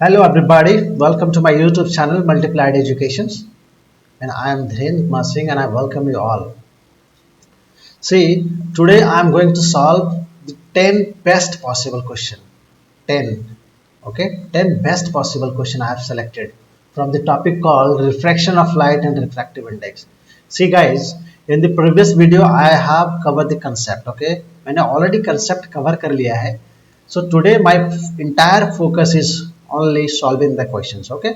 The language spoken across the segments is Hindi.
Hello everybody, welcome to my YouTube channel Multiplied Educations, and I am Dhirendra Kumar Singh and I welcome you all. See, today I am going to solve the 10 best possible question. 10, okay? 10 best possible question I have selected from the topic called refraction of light and refractive index. See guys, in the previous video I have covered the concept, okay? मैंने already concept cover कर लिया है. So today my entire focus is only solving the questions, okay?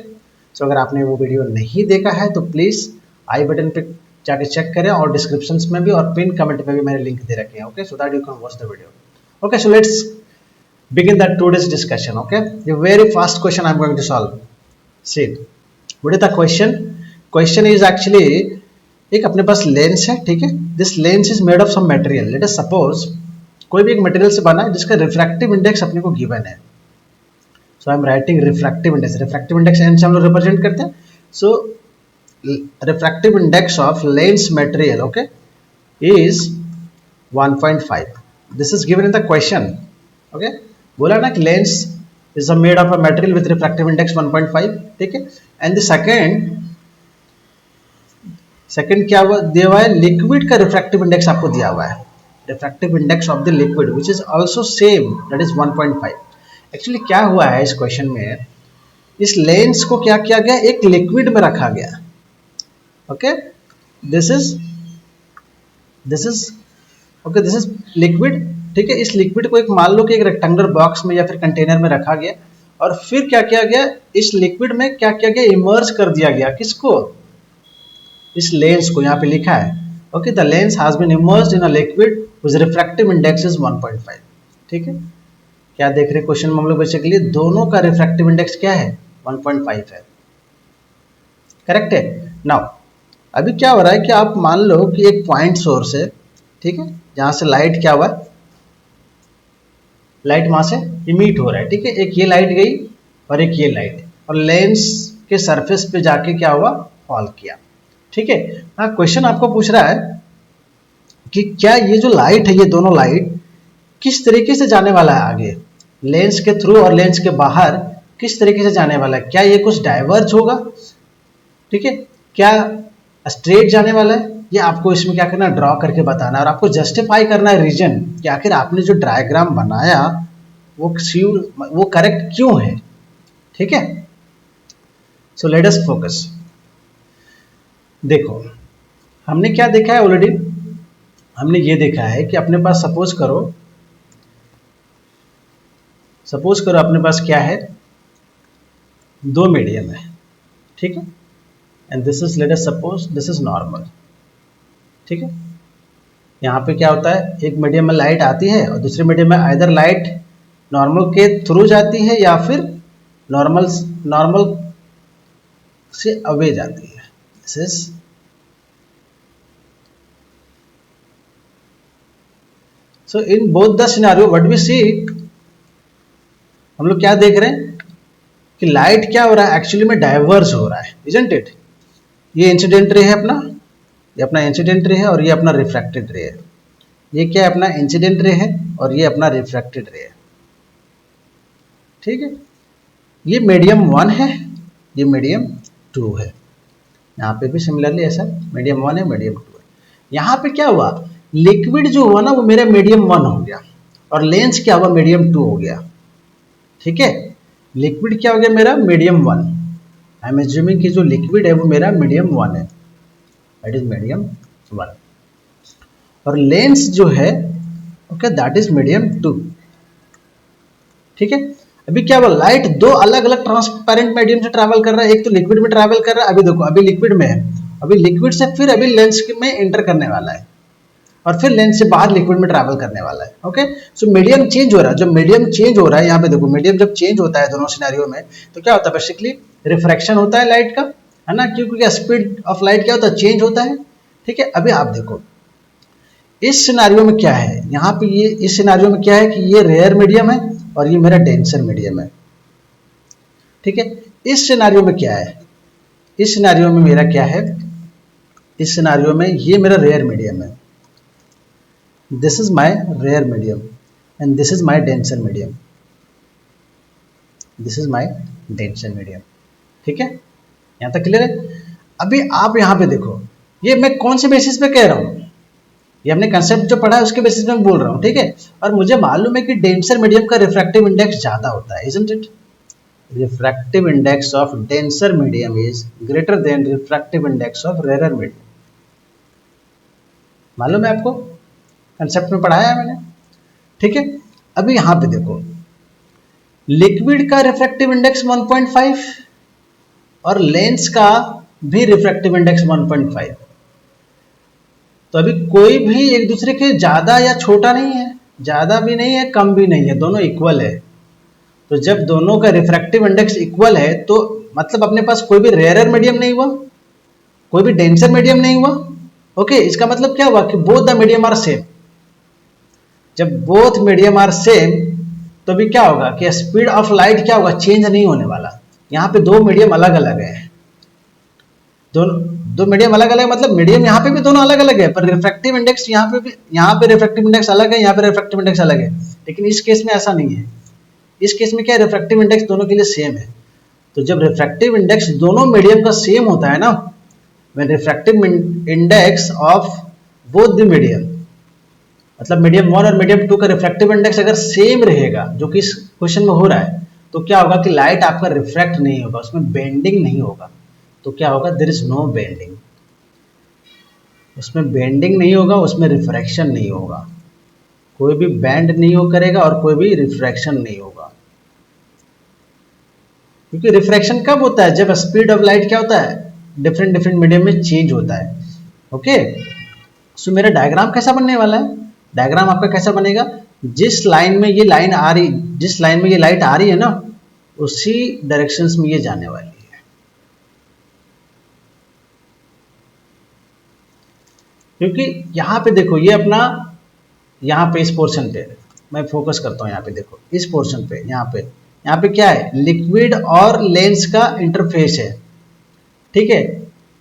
So अगर आपने वो वीडियो नहीं देखा है तो प्लीज़ आई बटन पे जाके चेक करें और डिस्क्रिप्शन में भी और पिन कमेंट में भी मैंने लिंक दे रखे हैं, okay? So that you can watch the video. Okay, so let's begin that today's discussion, okay? The very first question I'm going to solve. See, what is the question? Question is actually एक अपने पास लेंस है, ठीक है? This lens is made of some material. Let us suppose कोई भी एक मटेरियल से बना है जिसका रिफ्रैक्टिव इंडेक्स अपने को गिवन है. So I am writing refractive index. Refractive index n से हम लोग रिप्रेजेंट करते हैं. So refractive index of lens material, okay, is 1.5. This is given in the question, okay? बोला ना कि lens is made of a material with refractive index 1.5, ठीक है? एंड द सेकंड क्या हुआ दिया हुआ है? लिक्विड का रिफ्रैक्टिव इंडेक्स आपको दिया हुआ है. Refractive index of the liquid which is also same, that is 1.5. Actually क्या हुआ है इस क्वेश्चन में, इस लेंस को क्या किया गया, एक लिक्विड में रखा गया, okay? This is okay, this is liquid, ठीक है? इस लिक्विड को एक मान लो कि एक रेक्टेंगुलर बॉक्स में या फिर कंटेनर में रखा गया और फिर क्या किया गया, इस लिक्विड में क्या किया गया, इमर्ज कर दिया गया. किसको? इस लेंस को. यहाँ पे लिखा है, okay, the lens has been immersed in a liquid which refractive index is 1.5, ठीक है? क्या देख रहे क्वेश्चन में हम लोग बेसिकली दोनों का रिफ्रैक्टिव इंडेक्स क्या है, 1.5 है. करेक्ट है. नाउ अभी क्या हो रहा है कि आप मान लो कि एक पॉइंट सोर्स है, ठीक है, जहां से लाइट क्या हुआ, लाइट वहां से इमिट हो रहा है, ठीक है? एक ये लाइट गई और एक ये लाइट, और लेंस के सरफेस पे जाके क्या हुआ, फॉल किया, ठीक है? हाँ, क्वेश्चन आपको पूछ रहा है कि क्या ये जो लाइट है, ये दोनों लाइट किस तरीके से जाने वाला है आगे, लेंस के थ्रू और लेंस के बाहर किस तरीके से जाने वाला है. क्या ये कुछ डाइवर्ज होगा, ठीक है? क्या स्ट्रेट जाने वाला है? ये आपको इसमें क्या करना है, ड्रॉ करके बताना है और आपको जस्टिफाई करना है रीजन कि आखिर आपने जो डायग्राम बनाया वो करेक्ट क्यों है, ठीक है? So let us focus. देखो हमने क्या देखा है ऑलरेडी, हमने ये देखा है कि अपने पास सपोज करो अपने पास क्या है, दो मीडियम है, ठीक है? And this is, late us suppose this is normal, ठीक है? यहाँ पे क्या होता है, एक मीडियम में लाइट आती है और दूसरे मीडियम में आइदर लाइट नॉर्मल के थ्रू जाती है या फिर नॉर्मल से अवे जाती है. This is so in both the scenario what we see, हम लोग क्या देख रहे हैं कि लाइट क्या हो रहा है, एक्चुअली में डाइवर्ज हो रहा है, इजंट इट? ये इंसिडेंट रे है अपना, ये अपना इंसिडेंट रे है और ये अपना रिफ्रैक्टेड रे है. ये क्या है, अपना इंसिडेंट रे है और ये अपना रिफ्रैक्टेड रे है, ठीक है? ये मीडियम 1 है, ये मीडियम 2 है. यहाँ पे भी सिमिलरली ऐसा मीडियम 1 है, मीडियम 2 है. यहाँ पे क्या हुआ, लिक्विड जो हुआ ना वो मेरा मीडियम 1 हो गया और लेंस क्या हुआ, मीडियम 2 हो गया, ठीक है? लिक्विड क्या हो गया, मेरा मीडियम 1. आई एम एज्यूमिंग कि जो लिक्विड है वो मेरा मीडियम 1 है, दैट इज मीडियम 1, और लेंस जो है, ओके, दैट इज मीडियम 2, ठीक है? अभी क्या हुआ, लाइट दो अलग अलग ट्रांसपेरेंट मीडियम से ट्रैवल कर रहा है, एक तो लिक्विड में ट्रैवल कर रहा है. अभी देखो, अभी लिक्विड में है, अभी लिक्विड से फिर अभी लेंस में एंटर करने वाला है और फिर लेंस से बाहर लिक्विड में ट्रैवल करने वाला है, ओके? सो मीडियम चेंज हो रहा है. जब मीडियम चेंज हो रहा है, यहाँ पे देखो, मीडियम जब चेंज होता है दोनों सिनेरियो में तो क्या होता है, बेसिकली रिफ्रैक्शन होता है लाइट का, है ना? क्योंकि स्पीड ऑफ लाइट क्या होता है, चेंज होता है, ठीक है? अभी आप देखो इस सिनेरियो में क्या है, यहाँ पे ये इस सिनेरियो में क्या है कि ये रेयर मीडियम है और ये मेरा डेंसर मीडियम है, ठीक है? इस सिनेरियो में क्या है, इस सिनेरियो में मेरा क्या है, इस सिनेरियो में ये मेरा रेयर मीडियम है, this is my rare medium and this is my denser medium, this is my denser medium. ठीक है, यहाँ तक क्लियर है। अभी आप यहाँ पे देखो, ये मैं कौन से बेसिस पे कह रहा हूँ, ये हमने कंसेप्ट जो पढ़ा है उसके बेसिस पे मैं बोल रहा हूँ। ठीक है, और मुझे मालूम है कि डेंसर मीडियम का रिफ्रैक्टिव इंडेक्स ज्यादा होता है, isn't it? Refractive index of denser medium is greater than refractive index of rare medium. मालूम है आपको, कंसेप्ट में पढ़ाया है मैंने। ठीक है, अभी यहाँ पे देखो, लिक्विड का रिफ्रैक्टिव इंडेक्स 1.5 और लेंस का भी रिफ्रैक्टिव इंडेक्स 1.5। तो अभी कोई भी एक दूसरे के ज्यादा या छोटा नहीं है, ज्यादा भी नहीं है, कम भी नहीं है, दोनों इक्वल है। तो जब दोनों का रिफ्रैक्टिव इंडेक्स इक्वल है तो मतलब अपने पास कोई भी रेयरर मीडियम नहीं हुआ, कोई भी डेंसर मीडियम नहीं हुआ। ओके, इसका मतलब क्या हुआ कि both the medium are same. जब बोथ मीडियम आर सेम तो भी क्या होगा कि स्पीड ऑफ लाइट क्या होगा, चेंज नहीं होने वाला। यहाँ पे दो मीडियम अलग अलग है, दोनों दो मीडियम अलग अलग, मतलब मीडियम यहाँ पे भी दोनों अलग अलग है, पर रिफ्रैक्टिव इंडेक्स यहाँ पे भी, यहाँ पे रिफ्रैक्टिव इंडेक्स अलग है, यहाँ पे रिफ्रैक्टिव इंडेक्स अलग है। लेकिन इस केस में ऐसा नहीं है, इस केस में क्या है, रिफ्रैक्टिव इंडेक्स दोनों के लिए सेम है। तो जब रिफ्रैक्टिव इंडेक्स दोनों मीडियम का सेम होता है ना, when refractive index of both the medium, मतलब मीडियम 1 और मीडियम 2 का रिफ्रैक्टिव इंडेक्स अगर सेम रहेगा, जो कि इस क्वेश्चन में हो रहा है, तो क्या होगा कि लाइट आपका रिफ्रैक्ट नहीं होगा, उसमें बेंडिंग नहीं होगा। तो क्या होगा, देयर इज नो बेंडिंग, उसमें बेंडिंग नहीं होगा, उसमें रिफ्रैक्शन नहीं होगा, कोई भी बैंड नहीं हो करेगा और कोई भी रिफ्रैक्शन नहीं होगा। क्योंकि रिफ्रैक्शन कब होता है, जब स्पीड ऑफ लाइट क्या होता है, डिफरेंट डिफरेंट मीडियम में चेंज होता है। ओके, सो मेरा डायग्राम कैसा बनने वाला है, डायग्राम आपका कैसा बनेगा, जिस लाइन में ये लाइन आ रही, जिस लाइन में ये लाइट आ रही है ना, उसी डायरेक्शंस में ये जाने वाली है। क्योंकि यहाँ पे देखो, ये अपना यहाँ पे इस पोर्शन पे मैं फोकस करता हूँ, यहाँ पे देखो इस पोर्शन पे, यहाँ पे क्या है, लिक्विड और लेंस का इंटरफेस है। ठीक है,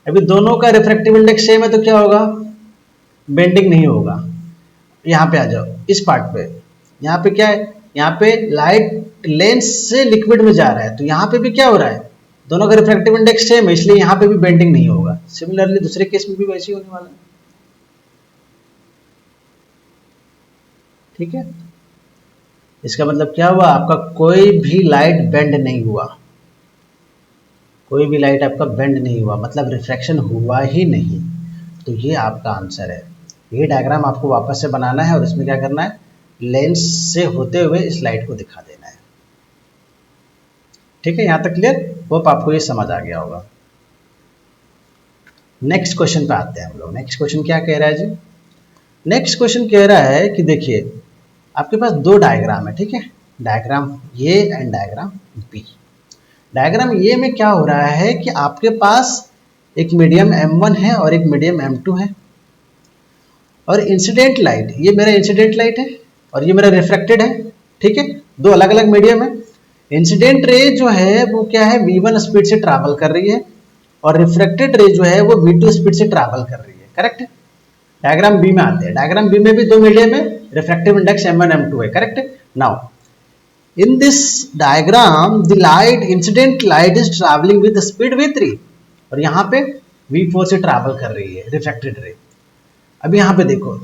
अभी दोनों का रिफ्रैक्टिव इंडेक्स सेम है तो क्या होगा, बेंडिंग नहीं होगा। यहाँ पे आ जाओ इस पार्ट पे, यहाँ पे क्या है, यहाँ पे लाइट लेंस से लिक्विड में जा रहा है, तो यहाँ पे भी क्या हो रहा है, दोनों का रिफ्रैक्टिव इंडेक्स सेम है, इसलिए यहाँ पे भी बेंडिंग नहीं होगा। सिमिलरली दूसरे केस में भी वैसे ही होने वाला है। ठीक है, इसका मतलब क्या हुआ, आपका कोई भी लाइट बेंड नहीं हुआ, कोई भी लाइट आपका बेंड नहीं हुआ, मतलब रिफ्रैक्शन हुआ ही नहीं। तो ये आपका आंसर है। ये डायग्राम आपको वापस से बनाना है और इसमें क्या करना है, लेंस से होते हुए इस लाइट को दिखा देना है। ठीक है, यहां तक क्लियर, होप आपको ये समझ आ गया होगा। नेक्स्ट क्वेश्चन पे आते हैं हम लोग। नेक्स्ट क्वेश्चन क्या कह रहा है जी, नेक्स्ट क्वेश्चन कह रहा है कि देखिए आपके पास दो डायग्राम है। ठीक है, diagram A and diagram B. Diagram A में क्या हो रहा है कि आपके पास एक मीडियम M1 है और एक मीडियम M2 है, और इंसिडेंट लाइट, ये मेरा इंसिडेंट लाइट है और ये मेरा रिफ्रैक्टेड है। ठीक है, दो अलग अलग मीडियम है। इंसिडेंट रे जो है वो क्या है, V1 स्पीड से ट्रैवल कर रही है, और रिफ्रैक्टेड रे जो है वो V2 स्पीड से ट्रैवल कर रही है। करेक्ट है। डायग्राम बी में आते हैं, डायग्राम बी में भी दो मीडियम है, रिफ्रैक्टिव इंडेक्स M1 M2 है। करेक्ट है। Now in this diagram the light, incident light is traveling with speed v3 और यहाँ पे v4 से ट्रैवल कर रही है रिफ्रैक्टेड रे। अभी यहाँ पे देखो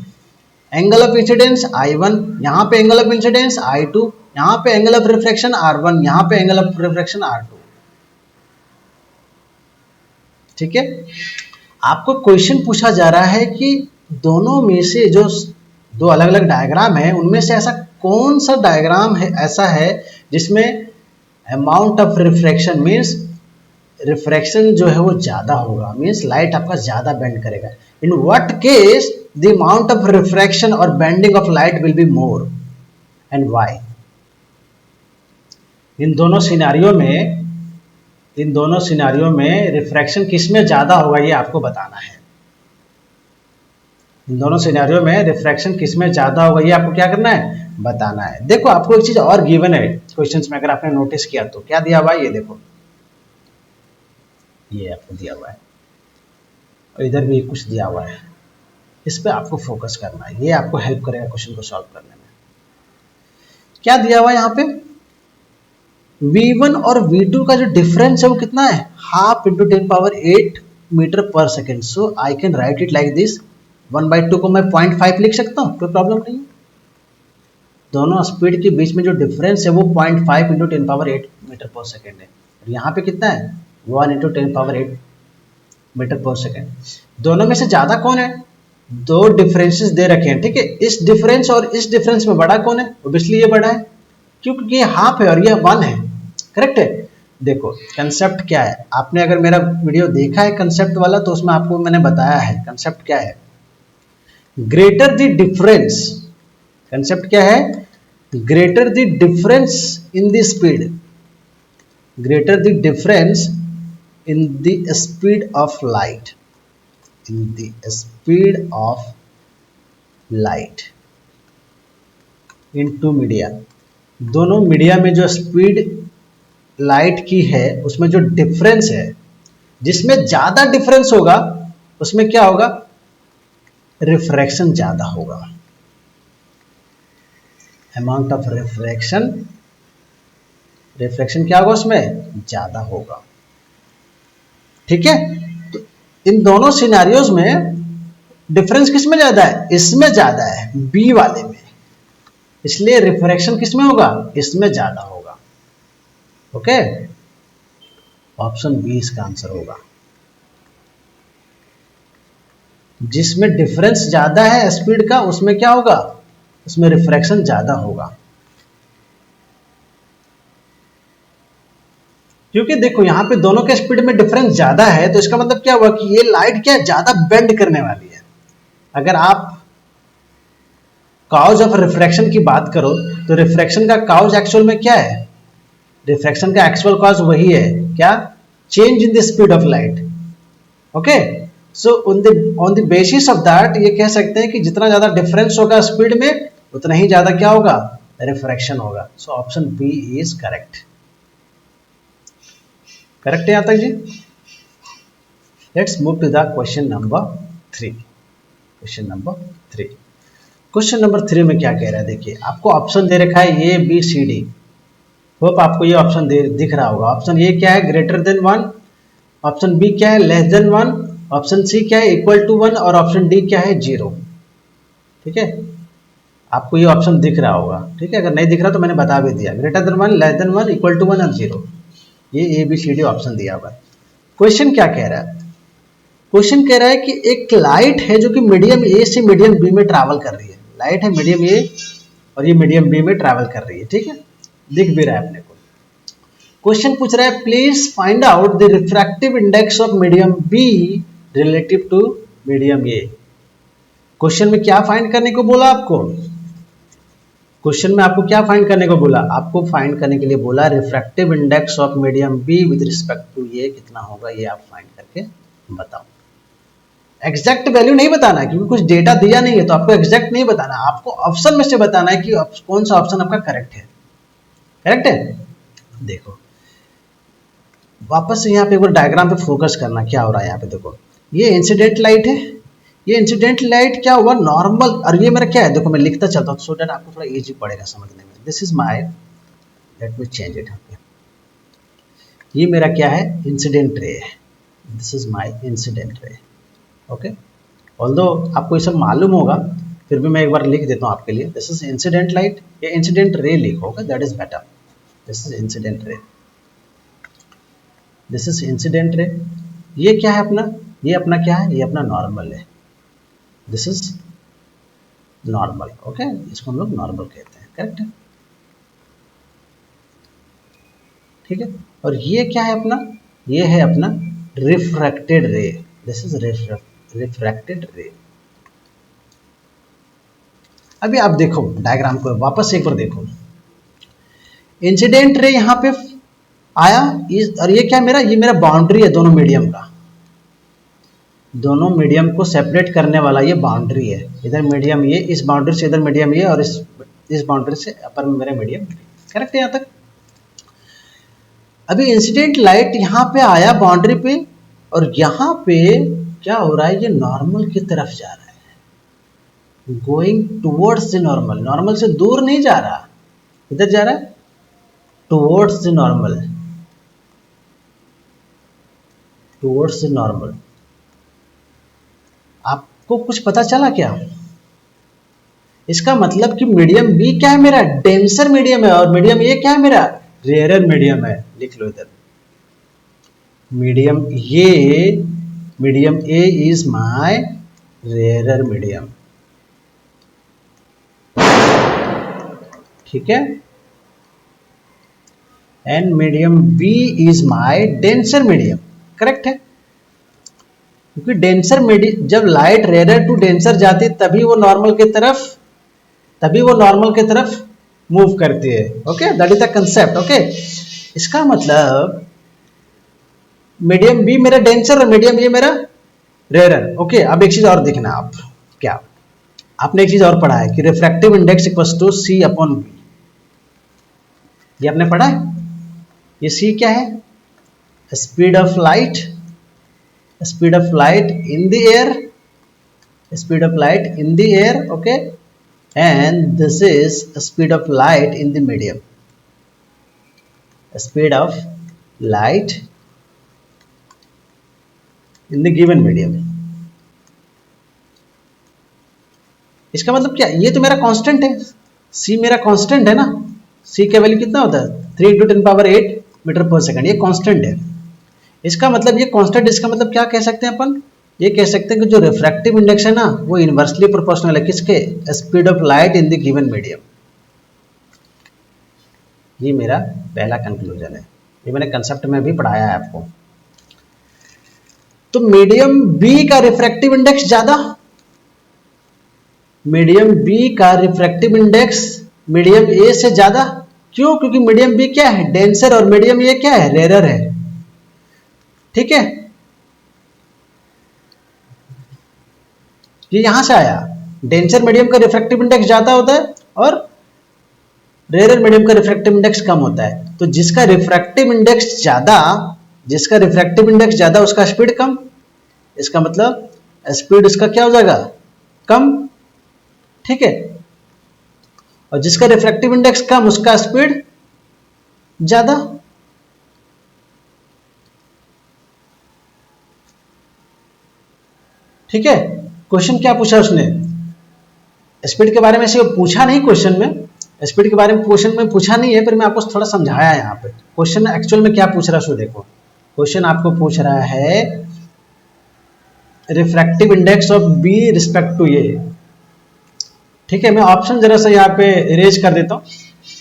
एंगल ऑफ इंसिडेंस I1, यहाँ पे एंगल ऑफ इंसिडेंस I2, यहाँ पे एंगल ऑफ रिफ्रैक्शन R1, यहाँ पे एंगल ऑफ रिफ्रैक्शन R2। ठीक है, आपको क्वेश्चन पूछा जा रहा है कि दोनों में से जो दो अलग अलग डायग्राम है उनमें से ऐसा कौन सा डायग्राम है, ऐसा है जिसमें amount of refraction means refraction जो है वो ज्यादा होगा, मीन्स लाइट आपका ज्यादा बेंड करेगा। In what case the amount of refraction और bending of light will be more and why. इन दोनों सिनारियों में रिफ्रैक्शन किसमें ज्यादा होगा ये आपको बताना है। इन दोनों सिनेरियो में रिफ्रैक्शन किसमें ज्यादा होगा ये आपको क्या करना है, बताना है। देखो आपको एक चीज और गिवन है क्वेश्चंस में, अगर आपने नोटिस किया तो क्या दिया हुआ है, ये देखो ये आपको दिया हुआ है और इधर भी कुछ दिया हुआ है, इस पे आपको फोकस करना है, ये आपको हेल्प करेगा क्वेश्चन को सॉल्व करने में। क्या दिया हुआ है यहाँ पे, V1 और V2 का जो डिफरेंस है वो कितना है, हाफ इंटू 10⁸ मीटर पर second. So I can right it like this. 1/2 को मैं 0.5 लिख सकता हूँ, कोई प्रॉब्लम नहीं है. दोनों स्पीड के बीच में जो डिफरेंस है वो 0.5 इंटू 10⁸ मीटर पर सेकेंड है. और यहाँ पे कितना है, 1 इंटू 10⁸ मीटर पर सेकेंड. दोनों में से ज़्यादा कौन है, दो डिफरेंसेस दे रखे हैं, ठीक है. इस डिफरेंस और इस डिफरेंस में बड़ा कौन है, ऑब्वियसली ये बड़ा है, क्योंकि ये हाफ है और ये 1 है. करेक्ट है. देखो कंसेप्ट क्या है, आपने अगर मेरा वीडियो देखा है कंसेप्ट वाला तो उसमें आपको मैंने बताया है कंसेप्ट क्या है. ग्रेटर द डिफरेंस, कंसेप्ट क्या है, greater the difference in the speed, greater the difference in the speed of light, in the speed of light in two media. दोनों मीडिया में जो स्पीड लाइट की है उसमें जो डिफरेंस है, जिसमें ज़्यादा डिफरेंस होगा उसमें क्या होगा, रिफ्रैक्शन ज़्यादा होगा. अमाउंट ऑफ रिफ्रैक्शन, रिफ्रैक्शन क्या होगा उसमें, ज़्यादा होगा. ठीक है. तो इन दोनों सिनेरियोज में डिफरेंस किस में ज्यादा है, इसमें ज्यादा है, बी वाले में. इसलिए रिफ्रैक्शन किस में होगा, इसमें ज्यादा होगा. ओके, ऑप्शन बी इसका आंसर होगा. जिसमें डिफरेंस ज्यादा है स्पीड का उसमें क्या होगा, उसमें रिफ्रैक्शन ज्यादा होगा. क्योंकि देखो यहाँ पे दोनों के स्पीड में डिफरेंस ज्यादा है, तो इसका मतलब क्या हुआ कि ये लाइट क्या ज्यादा बेंड करने वाली है. अगर आप काउज ऑफ रिफ्रैक्शन की बात करो तो रिफ्रैक्शन का काउज एक्चुअल में क्या है, रिफ्रैक्शन का एक्चुअल काउज वही है क्या, change in the speed of light. Okay, so on the basis of that ये कह सकते हैं कि जितना ज्यादा डिफरेंस होगा स्पीड में उतना ही ज्यादा क्या होगा, रिफ्रैक्शन होगा. So option B is correct. Correct है यहां तक जी. Let's move to the question number 3. Question number 3, question number 3 में क्या कह रहा है, देखिए आपको ऑप्शन दे रखा है A B C D. Hope आपको ये ऑप्शन दिख रहा होगा. ऑप्शन ए क्या है, ग्रेटर देन 1, ऑप्शन बी क्या है, लेस देन 1, ऑप्शन सी क्या है, इक्वल टू 1, और ऑप्शन डी क्या है, 0. ठीक है, आपको ये ऑप्शन दिख रहा होगा. ठीक है, अगर नहीं दिख रहा तो मैंने बता भी दिया, greater than 1, less than 1, equal to 1 और 0. ये A B C D option दिया हुआ है. क्वेश्चन क्या कह रहा है, क्वेश्चन कह रहा है कि एक लाइट है जो कि मीडियम ए से मीडियम बी में ट्रैवल कर रही है. लाइट है मीडियम ए और ये मीडियम बी में ट्रैवल कर रही है. ठीक है, दिख भी रहा है अपने को. क्वेश्चन पूछ रहा है please find out the refractive index of medium B relative to medium A. Question में क्या फाइंड करने को बोला आपको, क्वेश्चन में आपको क्या फाइंड करने को बोला, आपको फाइंड करने के लिए बोला refractive index of medium B with respect to ये कितना होगा, ये आप फाइंड करके बताओ. एग्जैक्ट वैल्यू नहीं बताना है क्योंकि कुछ डेटा दिया नहीं है, तो आपको एग्जैक्ट नहीं बताना, आपको ऑप्शन में से बताना है कि कौन सा ऑप्शन आपका करेक्ट है. करेक्ट है. देखो वापस से यहाँ पे एक बार डायग्राम पे फोकस करना, क्या हो रहा है यहाँ पे देखो, ये इंसिडेंट लाइट है, ये इंसिडेंट लाइट क्या हुआ नॉर्मल, और ये मेरा क्या है, देखो मैं लिखता चलता हूँ सो दैट आपको थोड़ा इजी पड़ेगा समझने में. This is my, let me change it. ये मेरा क्या है, इंसिडेंट रे है. This is my incident ray. Okay, although आपको ये सब मालूम होगा फिर भी मैं एक बार लिख देता हूँ आपके लिए. दिस इज इंसिडेंट लाइट, ये इंसिडेंट रे लिखोगे, that is better. This is incident ray, this is incident ray. ये क्या है अपना, ये अपना क्या है, ये अपना नॉर्मल है. This is normal. ओके, इसको हम लोग नॉर्मल कहते हैं. करेक्ट है. ठीक है, और ये क्या है अपना, ये है अपना रिफ्रैक्टेड रे. दिस इज रिफ्रैक्टेड रे. अभी आप देखो डायग्राम को वापस से एक बार देखो, इंसिडेंट रे यहां पे आया, और ये क्या मेरा, ये मेरा बाउंड्री है दोनों मीडियम का, दोनों मीडियम को सेपरेट करने वाला ये बाउंड्री है. इधर मीडियम ये, इस बाउंड्री से इधर मीडियम ये, और इस बाउंड्री से अपर में मेरा मीडियम. करेक्ट है यहां तक. अभी इंसिडेंट लाइट यहाँ पे आया बाउंड्री पे, और यहाँ पे क्या हो रहा है, ये नॉर्मल की तरफ जा रहा है, going towards the normal. Normal से दूर नहीं जा रहा, इधर जा रहा है towards the normal, towards the normal. आपको कुछ पता चला क्या? इसका मतलब कि मीडियम बी क्या है मेरा? डेंसर मीडियम है, और मीडियम ए क्या है मेरा? रेयरर मीडियम है। लिख लो इधर, medium A is my rarer medium. ठीक है, and medium B is my denser medium. Correct है, क्योंकि डेंसर मीडियम, जब लाइट रेयर टू डेंसर जाती है तभी वो नॉर्मल की तरफ मूव करती है। Okay, that is the concept. Okay, इसका मतलब मीडियम बी मेरा डेंसर और मीडियम ए मेरा रेयरर। ओके, अब एक चीज और देखना आप, क्या आपने एक चीज और पढ़ा है कि refractive index equals to C upon B. ये आपने पढ़ा है। ये सी क्या है? Speed of light in the air, speed of light in the air. Okay, and this is speed of light in the medium, speed of light in the given medium. इसका मतलब क्या? ये तो मेरा कांस्टेंट है, सी मेरा कांस्टेंट है ना। सी का वैल्यू कितना होता है? 3 × 10⁸ मीटर पर सेकंड। ये कांस्टेंट है। इसका मतलब ये कांस्टेंट, इसका मतलब क्या कह सकते हैं अपन? ये कह सकते हैं कि जो रिफ्रैक्टिव इंडेक्स है ना, वो इनवर्सली प्रोपोर्शनल है किसके? Speed of light in the given medium. ये मेरा पहला कंक्लूजन है। ये मैंने कंसेप्ट में भी पढ़ाया है आपको। तो मीडियम बी का रिफ्रैक्टिव इंडेक्स ज्यादा, मीडियम बी का रिफ्रैक्टिव इंडेक्स मीडियम ए से ज्यादा। क्यों? क्योंकि मीडियम बी क्या है? डेंसर, और मीडियम ए क्या है? रेयरर है। ठीक है, ये यहां से आया। डेंसर मीडियम का रिफ्रैक्टिव इंडेक्स ज्यादा होता है और रेयरर मीडियम का रिफ्रैक्टिव इंडेक्स कम होता है। तो जिसका रिफ्रैक्टिव इंडेक्स ज्यादा उसका स्पीड कम। इसका मतलब स्पीड इसका क्या हो जाएगा? कम। ठीक है, और जिसका रिफ्रैक्टिव इंडेक्स कम उसका स्पीड ज्यादा। ठीक है, क्वेश्चन क्या पूछा उसने? स्पीड के बारे में से पूछा नहीं क्वेश्चन में, स्पीड के बारे में क्वेश्चन में पूछा नहीं है, पर मैं आपको थोड़ा समझाया यहाँ पे। क्वेश्चन एक्चुअल में क्या पूछ रहा है सो देखो। क्वेश्चन आपको पूछ रहा है refractive index of B respect to A. ठीक है, मैं ऑप्शन जरा सा यहाँ पे इरेज कर देता हूँ।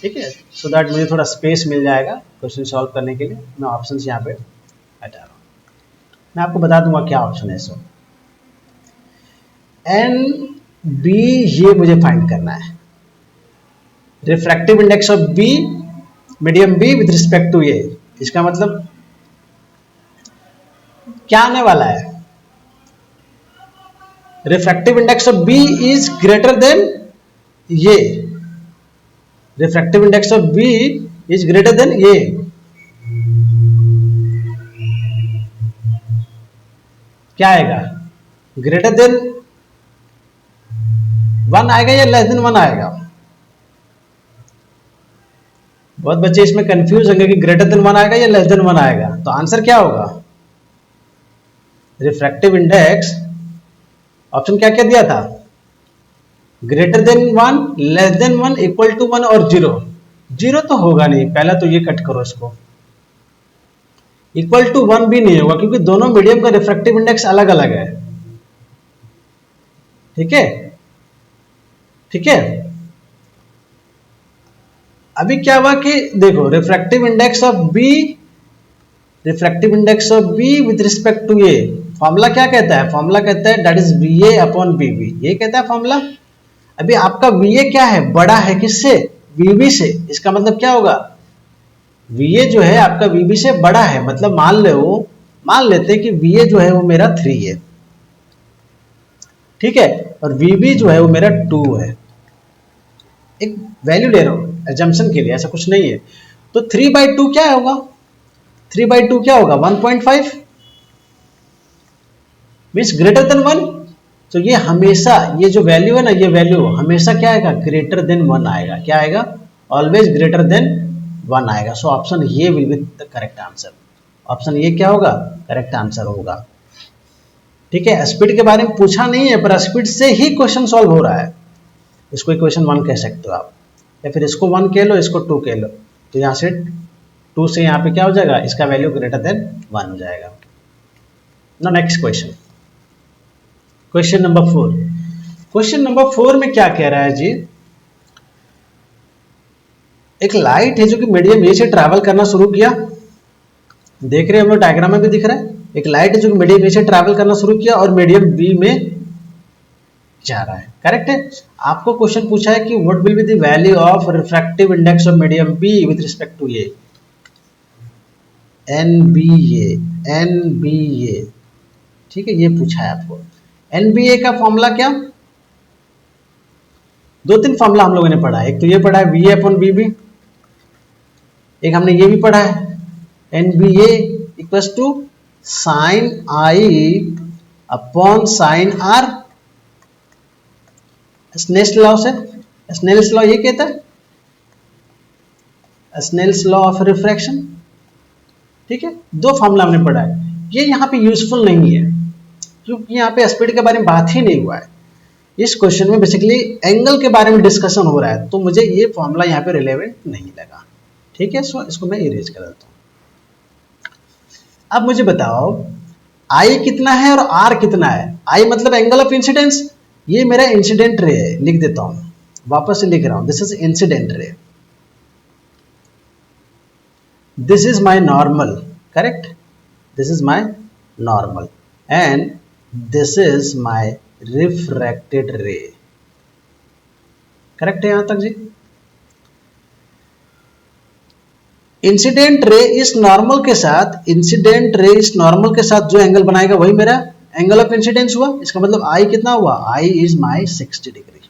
ठीक है, सो दैट मुझे थोड़ा स्पेस मिल जाएगा क्वेश्चन सॉल्व करने के लिए। मैं ऑप्शन यहाँ पे हटा रहा हूँ। मैं आपको बता दूंगा क्या ऑप्शन है। सो एन बी, ये मुझे फाइंड करना है। Refractive index of B, medium B with respect to A. इसका मतलब क्या आने वाला है? Refractive index of B is greater than ये, refractive index of B is greater than ये। क्या आएगा? ग्रेटर देन 1 आएगा या लेस देन 1 आएगा? बहुत बच्चे इसमें कंफ्यूज होंगे कि ग्रेटर देन 1 आएगा या लेस देन 1 आएगा। तो आंसर क्या होगा? रिफ्रैक्टिव इंडेक्स, ऑप्शन क्या क्या दिया था? Greater than 1, less than 1, equal to 1 और 0। 0 तो होगा नहीं, पहला तो ये कट करो इसको। इक्वल टू 1 भी नहीं होगा, क्योंकि दोनों मीडियम का रिफ्रैक्टिव इंडेक्स अलग अलग है। ठीक है, ठीक है। अभी क्या हुआ कि देखो, refractive index of B with respect to A, formula क्या कहता है? फॉर्मूला कहता है that is V A upon B B. ये कहता है फॉर्मूला। अभी आपका वी ए क्या है? बड़ा है किससे? वी बी से। इसका मतलब क्या होगा? वी ए जो है आपका वी बी से बड़ा है। मतलब मान लेते हैं कि वी ए जो है वो मेरा 3 है। ठीक है, और वी बी जो है वो मेरा 2 है। एक वैल्यू ले रहा हूं एजम्पशन के लिए, ऐसा कुछ नहीं है। तो 3/2 क्या होगा? 3/2 क्या होगा? 1.5 मीन्स ग्रेटर देन 1। तो ये हमेशा, ये जो वैल्यू है ना, ये वैल्यू हमेशा क्या आएगा? ग्रेटर देन 1 आएगा। क्या आएगा? ऑलवेज ग्रेटर देन 1 आएगा। सो ऑप्शन ये will be the correct answer. Option ये क्या होगा? करेक्ट आंसर होगा। ठीक है, स्पीड के बारे में पूछा नहीं है पर स्पीड से ही क्वेश्चन सॉल्व हो रहा है। इसको इक्वेशन 1 कह सकते हो आप, या फिर इसको 1 कह लो, इसको 2 कह लो। तो यहाँ से 2 से यहाँ पे क्या हो जाएगा? इसका वैल्यू ग्रेटर देन 1 हो जाएगा। ना next question, question number 4। Question number 4 में क्या कह रहा है जी? एक लाइट है जो कि मीडियम ए से ट्रैवल करना शुरू किया। देख रहे हैं हम लोग, डायग्राम में भी दिख रहा है। एक लाइट है जो कि मीडियम ए से ट्रैवल करना शुरू किया और मीडियम बी में जा रहा है। करेक्ट है। आपको क्वेश्चन पूछा है कि what will be the value of refractive index of medium B with respect to A, N B A. ठीक है, ये पूछा है आपको। एनबीए का फॉर्मूला क्या? 2-3 फॉर्मूला हम लोगों ने पढ़ा है। एक तो ये पढ़ा है वी अपॉन बी बी, एक हमने ये भी पढ़ा है N B A equals to sine I upon sine R. Snell's law से, स्नेल्स लॉ ये कहता है, स्नेल्स लॉ ऑफ रिफ्रैक्शन। ठीक है, 2 फॉर्मूला हमने पढ़ा है। ये यहाँ पे यूजफुल नहीं है क्योंकि यहाँ पे स्पीड के बारे में बात ही नहीं हुआ है। इस क्वेश्चन में बेसिकली एंगल के बारे में डिस्कशन हो रहा है, तो मुझे ये फॉर्मूला यहाँ पे रिलेवेंट नहीं लगा। ठीक है, सो इसको मैं इरेज कर देता हूँ। अब मुझे बताओ आई कितना है और आर कितना है? आई मतलब एंगल ऑफ इंसिडेंस, ये मेरा इंसिडेंट रे है, लिख देता हूं, वापस से लिख रहा हूं, this is incident ray, this is my normal. Correct, this is my normal and this is my refracted रे। करेक्ट है यहां तक जी? इंसिडेंट रे इस नॉर्मल के साथ, इंसिडेंट रे इस नॉर्मल के साथ जो एंगल बनाएगा वही मेरा एंगल ऑफ इंसिडेंस हुआ। इसका मतलब आई कितना हुआ? I is my 60 degree.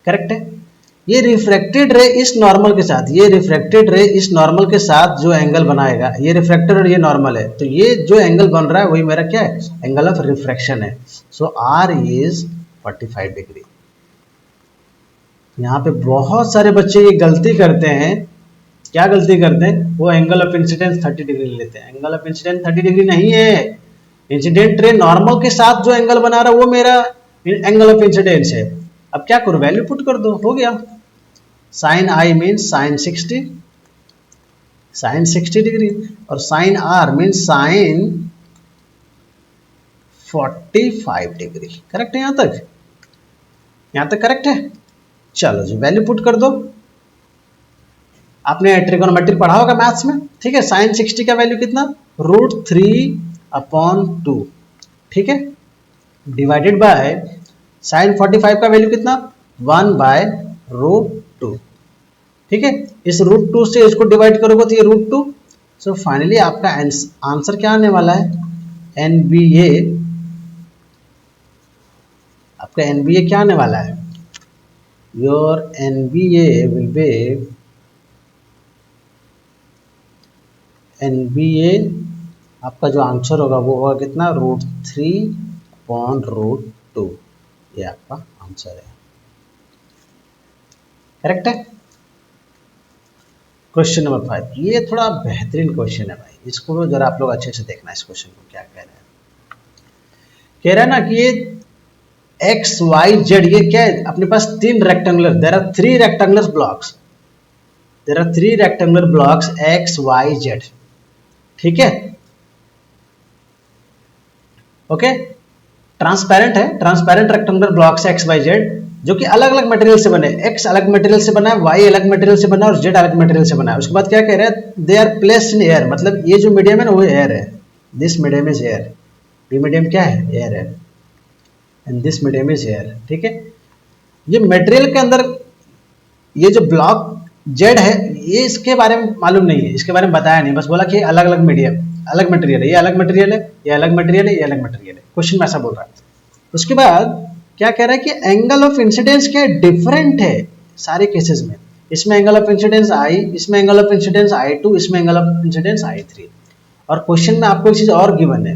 Correct है। ये रिफ्रैक्टेड रे इस नॉर्मल के साथ, ये रिफ्रैक्टेड रे इस नॉर्मल के साथ जो एंगल बनाएगा, ये रिफ्रैक्टेड और ये नॉर्मल है, तो ये जो एंगल बन रहा है वही मेरा क्या है? एंगल ऑफ रिफ्रैक्शन है। सो आर इज 45 डिग्री। यहाँ पे बहुत सारे बच्चे ये गलती करते हैं। क्या गलती करते हैं? वो एंगल ऑफ इंसिडेंस 30 डिग्री लेते हैं। एंगल ऑफ इंसिडेंस 30 डिग्री नहीं है। इंसिडेंट रे नॉर्मल के साथ जो एंगल बना रहा है वो मेरा एंगल ऑफ इंसिडेंस है। अब क्या करो? वैल्यू पुट कर दो, हो गया। Sine I means sine 60, sine 60 degree, और sine R means sine 45 degree. Correct है यहां तक? यहां तक करेक्ट है? चलो जी, वैल्यू पुट कर दो। आपने ट्रिगोनोमेट्री पढ़ा होगा मैथ्स में। ठीक है, साइन 60 का वैल्यू कितना? √3/2। ठीक है, डिवाइडेड बाय साइन 45 का वैल्यू कितना? 1/√2। ठीक है, इस √2 से इसको डिवाइड करोगे तो ये √2। सो फाइनली आपका आंसर क्या आने वाला है? एनबीए। आपका एनबीए क्या आने वाला है? Your NBA will be, NBA आपका जो आंसर होगा वो होगा कितना? √3/√2। ये आपका आंसर है। करेक्ट है। क्वेश्चन नंबर 5, ये थोड़ा बेहतरीन क्वेश्चन है भाई, इसको जरा आप लोग अच्छे से देखना। इस क्वेश्चन को क्या कह रहे हैं? कह रहा है ना कि ये एक्स वाई जेड, ये क्या है? अपने पास 3 rectangular, there are 3 rectangular blocks, there are 3 rectangular blocks X Y Z. ठीक है, ओके। ट्रांसपेरेंट है, transparent rectangular blocks X Y Z, जो कि अलग अलग मटेरियल से बने। एक्स अलग मटेरियल से बना है, वाई अलग मटेरियल से बना है और जेड अलग मटेरियल से बना है। उसके बाद क्या कह रहे हैं? They are placed in air, मतलब ये जो मीडियम है ना वो एयर है। दिस मीडियम इज एयर, ये मीडियम क्या है? एयर है, and this medium is air. ठीक है, ये मटेरियल के अंदर ये जो ब्लॉक जेड है, ये इसके बारे में मालूम नहीं है, इसके बारे में बताया नहीं, बस बोला कि अलग अलग मीडियम, अलग मटेरियल है, ये अलग मटेरियल है, ये अलग मटेरियल है, ये अलग मटेरियल है। क्वेश्चन में ऐसा बोल रहा है। उसके बाद क्या कह रहा है कि एंगल ऑफ इंसिडेंस क्या है? डिफरेंट है सारे केसेस में। इसमें एंगल ऑफ इंसिडेंस आई, इसमें एंगल ऑफ इंसिडेंस I2, इसमें एंगल ऑफ इंसिडेंस I3। और क्वेश्चन में आपको एक चीज और गिवन है।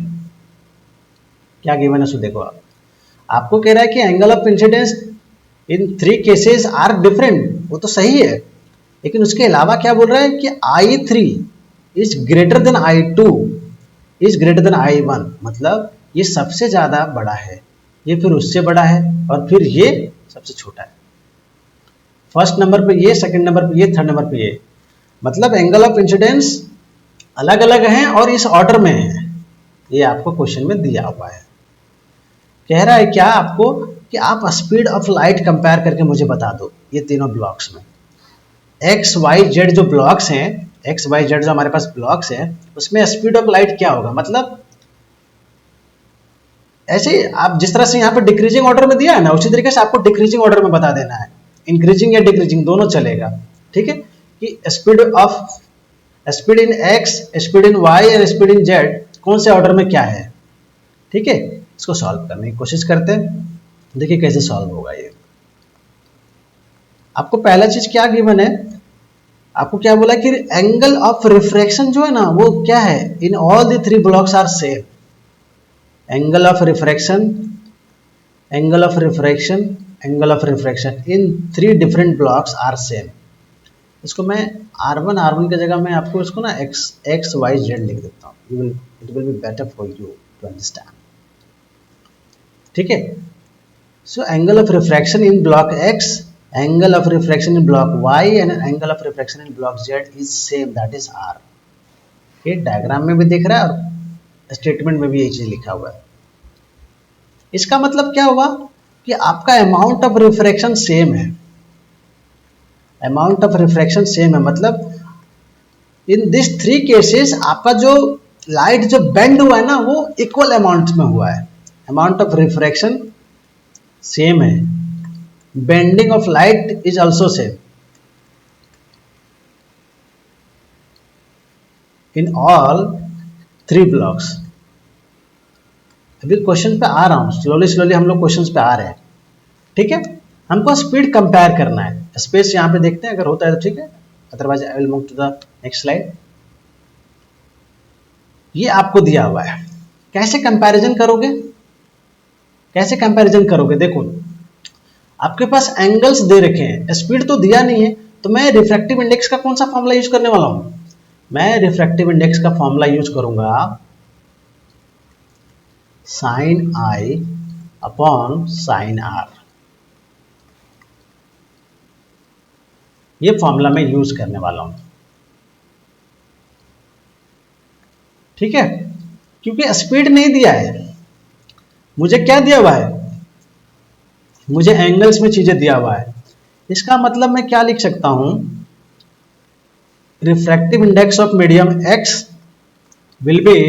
क्या गिवन है? सो देखो, आपको कह रहा है कि angle of incidence in 3 cases are different. वो तो सही है, लेकिन उसके अलावा क्या बोल रहा है कि I3 is greater then I2 is greater then I1, मतलब ये सबसे ज़्यादा बड़ा है, ये फिर उससे बड़ा है, और फिर ये सबसे छोटा है। फर्स्ट नंबर पे ये, सेकंड नंबर पे ये, थर्ड नंबर पे ये, मतलब एंगल ऑफ इंसिडेंस अलग अलग हैं और इस ऑर्डर में है। ये आपको क्वेश्चन में दिया हुआ है। कह रहा है क्या आपको कि आप स्पीड ऑफ लाइट कंपेयर करके मुझे बता दो ये तीनों ब्लॉक्स में। एक्स वाई जेड जो ब्लॉक्स हैं, एक्स वाई जेड जो हमारे पास ब्लॉक्स हैं, उसमें स्पीड ऑफ लाइट क्या होगा। मतलब ऐसे आप जिस तरह से यहाँ पे डिक्रीजिंग ऑर्डर में दिया है ना, उसी तरीके से आपको डिक्रीजिंग ऑर्डर में बता देना है। इंक्रीजिंग या डिक्रीजिंग दोनों चलेगा, ठीक है। कि speed in X, speed in Y और स्पीड इन जेड कौन से ऑर्डर में क्या है, ठीक है। इसको सॉल्व करने की कोशिश करते हैं, देखिए कैसे सॉल्व होगा ये। आपको पहला चीज क्या गिवन है, आपको क्या बोला कि एंगल ऑफ रिफ्रैक्शन जो है ना वो क्या है, in all the three blocks are same. Angle of refraction, angle of refraction, angle of refraction in three different blocks are same. इसको मैं R1 की जगह मैं आपको इसको ना एक्स वाई जेड लिख देता हूँ। It will be better for you to understand, ठीक है। So angle of refraction in block X, angle of refraction in block Y and angle of refraction in block Z is same, that is R. ये डायग्राम में भी दिख रहा है और स्टेटमेंट में भी ये चीज लिखा हुआ है। इसका मतलब क्या हुआ कि आपका अमाउंट ऑफ रिफ्रैक्शन सेम है, अमाउंट ऑफ रिफ्रैक्शन सेम है, मतलब इन दिस थ्री केसेस आपका जो लाइट जो बेंड हुआ है ना वो इक्वल अमाउंट में हुआ है। अमाउंट ऑफ रिफ्रैक्शन सेम है, bending of light is also same in all three blocks. अभी क्वेश्चन पे आ रहा हूं, स्लोली हम लोग क्वेश्चन पे आ रहे हैं, ठीक है। हमको स्पीड कंपेयर करना है, स्पेस यहाँ पे देखते हैं, अगर होता है तो ठीक है, otherwise I will move to the next slide. ये आपको दिया हुआ है, कैसे कंपैरिजन करोगे, कैसे कंपैरिजन करोगे। देखो आपके पास एंगल्स दे रखे हैं, स्पीड तो दिया नहीं है, तो मैं रिफ्रैक्टिव इंडेक्स का कौन सा फॉर्मूला यूज करने वाला हूं। मैं रिफ्रैक्टिव इंडेक्स का फॉर्मूला यूज करूंगा sine I upon sine R. ये फॉर्मूला मैं यूज करने वाला हूं, ठीक है। क्योंकि स्पीड नहीं दिया है, मुझे क्या दिया हुआ है, मुझे एंगल्स में चीजें दिया हुआ है। इसका मतलब मैं क्या लिख सकता हूं, refractive index of medium X will be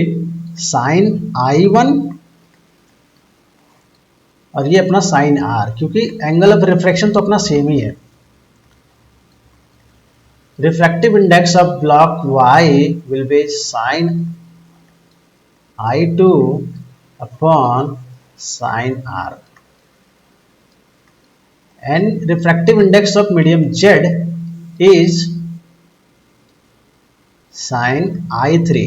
sine I1 और ये अपना साइन आर, क्योंकि एंगल ऑफ रिफ्रैक्शन तो अपना सेम ही है। Refractive index of block Y will be sine I2 upon sine R, and refractive index of medium Z is sin I3।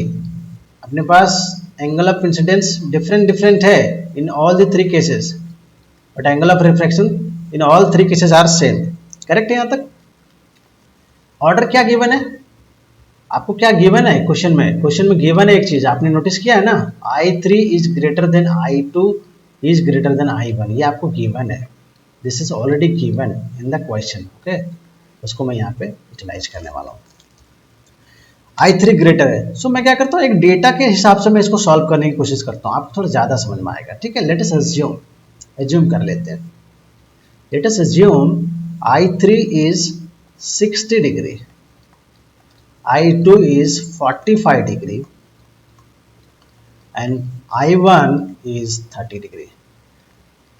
अपने पास एंगल ऑफ इंसिडेंस डिफरेंट है in all the three cases, but angle of refraction in all three cases are same. Correct है यहाँ तक। ऑर्डर क्या गिवन है, आपको क्या गिवन है क्वेश्चन में, क्वेश्चन में गिवन है एक चीज आपने नोटिस किया है ना, I3 is greater then I2 is greater then I1, ये आपको गिवन है। This is already given in the question, okay. उसको मैं यहाँ पे यूटिलाइज करने वाला हूँ। I3 ग्रेटर है, सो मैं क्या करता हूँ, एक डेटा के हिसाब से मैं इसको सॉल्व करने की कोशिश करता हूँ, आपको थोड़ा ज़्यादा समझ में आएगा, ठीक है। लेट अस एज्यूम कर लेते हैं, let us assume I3 is 60 degree, I2 is 45 degree and I1 is 30 degree.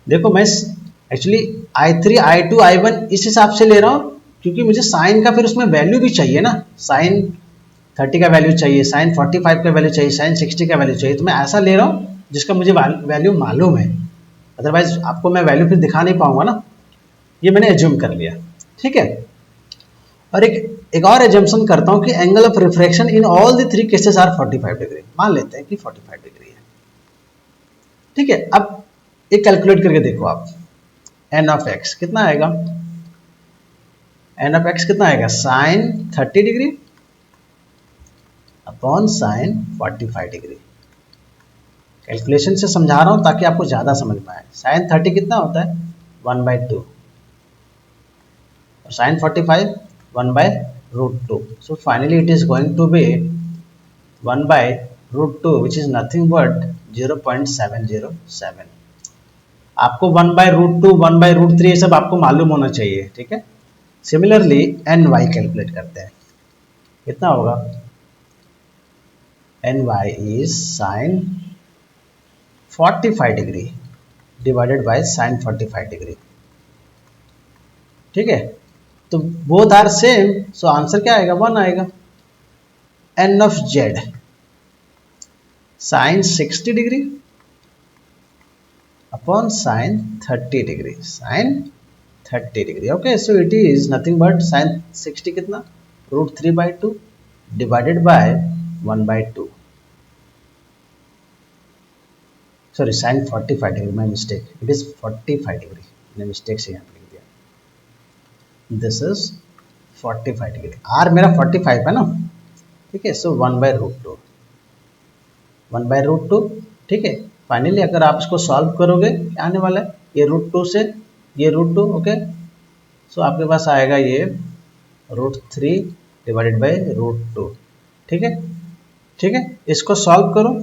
देखो मैं एक्चुअली I3, I2, I1 इस हिसाब से ले रहा हूँ क्योंकि मुझे साइन का फिर उसमें वैल्यू भी चाहिए ना, साइन 30 का वैल्यू चाहिए, साइन 45 का वैल्यू चाहिए, साइन 60 का वैल्यू चाहिए, तो मैं ऐसा ले रहा हूँ जिसका मुझे वैल्यू मालूम है, अदरवाइज आपको मैं वैल्यू फिर दिखा नहीं पाऊंगा ना। ये मैंने एज्यूम कर लिया, ठीक है। और एक और एजम्पशन करता हूं कि angle of refraction in all the three cases are 45 degree, मान लेते हैं कि 45 डिग्री है, ठीक है। अब एक कैलकुलेट करके देखो आप, एन ऑफ एक्स कितना आएगा, एन ऑफ एक्स कितना आएगा, sine 30 degree upon sine 45 degree. Calculation से समझा रहा हूँ ताकि आपको ज़्यादा समझ में आए। साइन 30 कितना होता है, 1/2 और sine 45 1/√2। So finally it is going to be 1/√2 which is nothing but 0.707। आपको 1/√2 1/√3 ये सब आपको मालूम होना चाहिए, ठीक है। सिमिलरली एन वाई कैलकुलेट करते हैं, कितना होगा, N Y is sine 45 degree divided by sine 45 degree, ठीक है। तो both are same, so answer क्या आएगा, 1 आएगा। N of Z sine 60 degree upon sine 30 degree, sine 30 degree, okay. So it is nothing but sine 60 कितना, √3/2 divided by 1/2, sorry sine 45 degree, my mistake, it is 45 degree, मैंने मिस्टेक से यहाँ पे लिख दिया। दिस इज 45 डिग्री, आर मेरा 45 है ना, ठीक है। सो 1/√2 1/√2, ठीक है। फाइनली अगर आप इसको सॉल्व करोगे क्या आने वाला है, ये √2 से ये √2, ओके। सो आपके पास आएगा ये √3 डिवाइडेड बाई √2, ठीक है, ठीक है। इसको सॉल्व करो,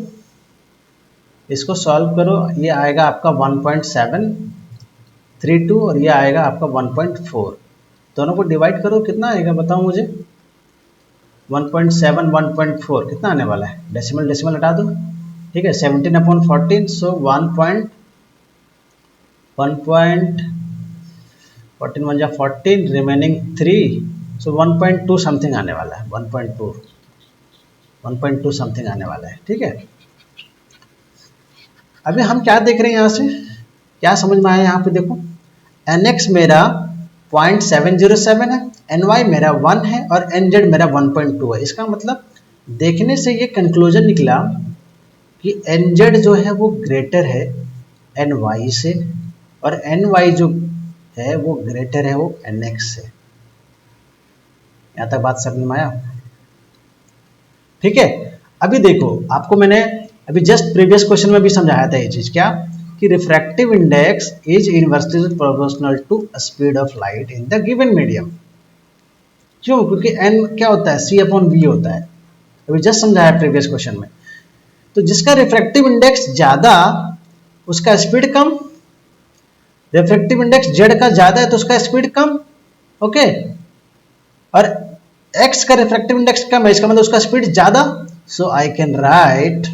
इसको सॉल्व करो, ये आएगा आपका 1.732 और ये आएगा आपका 1.4। दोनों को डिवाइड करो, कितना आएगा बताओ मुझे, 1.7 1.4 कितना आने वाला है, डेसिमल डेसिमल हटा दो, ठीक है। 17/14, सो 1.14 1 जा 14, रिमेनिंग 3, सो 1.2 समथिंग आने वाला है, 1.2 समथिंग आने वाला है, ठीक है। अभी हम क्या देख रहे हैं, यहाँ से क्या समझ में आया, यहाँ पे देखो nx मेरा 0.707 है, ny मेरा 1 है और nz मेरा 1.2 है। इसका मतलब देखने से ये कंक्लूजन निकला कि nz जो है वो ग्रेटर है ny से और ny जो है वो ग्रेटर है वो nx से। यहाँ तक बात समझ में आया, ठीक है। अभी देखो आपको मैंने अभी जस्ट प्रीवियस क्वेश्चन में भी समझाया था ये चीज, क्या कि refractive index is inversely proportional to speed of light in the given medium. क्यों, क्योंकि n क्या होता है, c/v होता है, अभी जस्ट समझाया प्रीवियस क्वेश्चन में। तो जिसका रिफ्रैक्टिव इंडेक्स ज्यादा उसका स्पीड कम, रिफ्रैक्टिव इंडेक्स z का ज्यादा है तो उसका स्पीड कम, ओके। और x का रिफ्रैक्टिव इंडेक्स कम है, इसका मतलब उसका स्पीड ज्यादा। So I can write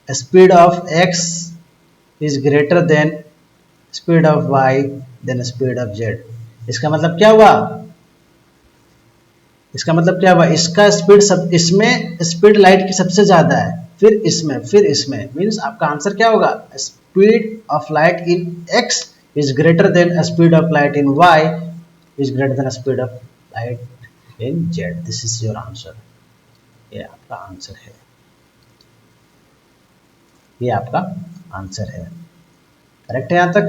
speed of x is greater than speed of y than speed of z। इसका मतलब क्या हुआ, इसका मतलब क्या हुआ, इसका स्पीड सब, इसमें स्पीड लाइट की सबसे ज्यादा है, फिर इसमें मींस आपका आंसर क्या होगा, speed of light in x is greater than speed of light in y is greater than speed of light in z। this is your answer, ये आपका आंसर है, ये आपका आंसर है, करेक्ट है यहाँ तक।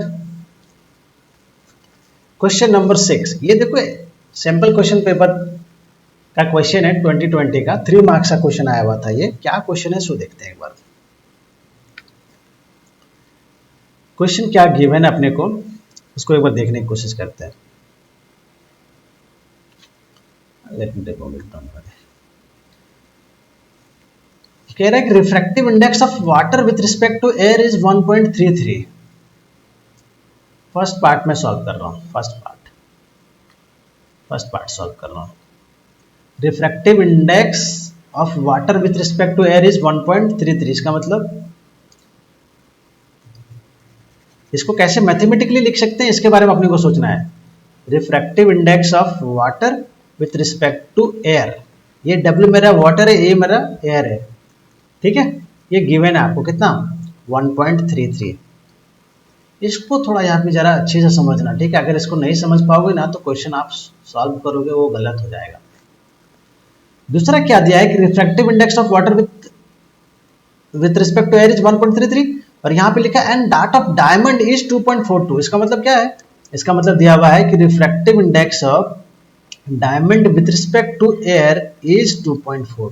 क्वेश्चन नंबर 6, ये देखो सैंपल क्वेश्चन पेपर का क्वेश्चन है 2020 का, 3 मार्क्स का क्वेश्चन आया हुआ था। ये क्या क्वेश्चन है सो देखते हैं एक बार। क्वेश्चन क्या गिवन है अपने को, इसको एक बार देखने की कोशिश करते हैं। Let me take a minute. कह रहा है कि refractive index of water with respect to air is 1.33। First part में सॉल्व कर रहा हूं, फर्स्ट पार्ट सॉल्व कर रहा हूं। Refractive index of water with respect to air is 1.33। इसका मतलब इसको कैसे मैथमेटिकली लिख सकते हैं, इसके बारे में अपने को सोचना है। Refractive index of water with respect to air, ये W मेरा वाटर है, A मेरा एयर है, ठीक है। ये गिवन है आपको कितना, 1.33। इसको थोड़ा यहाँ पे जरा अच्छे से समझना, ठीक है। अगर इसको नहीं समझ पाओगे ना तो क्वेश्चन आप सॉल्व करोगे वो गलत हो जाएगा। दूसरा क्या दिया है कि refractive index of water with respect to air is 1.33 और यहाँ पे लिखा है and that of diamond is 2.42। इसका मतलब क्या है, इसका मतलब दिया हुआ है कि refractive index of diamond with respect to air is 2.42,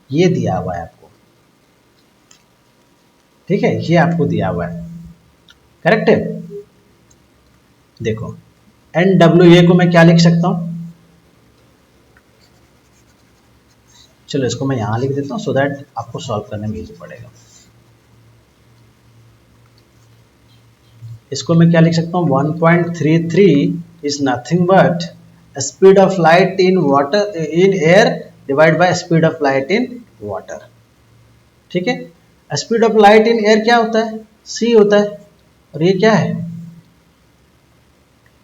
ये दिया हुआ है आपको, ठीक है, ये आपको दिया हुआ है, करेक्ट है। देखो NWA को मैं क्या लिख सकता हूं, चलो इसको मैं यहां लिख देता हूं सो दैट आपको सॉल्व करने में इजी पड़ेगा। इसको मैं क्या लिख सकता हूं, 1.33 is nothing but speed of light in water in air divide by speed of light in water, ठीक है। Speed of light in air क्या होता है, c होता है, और ये क्या है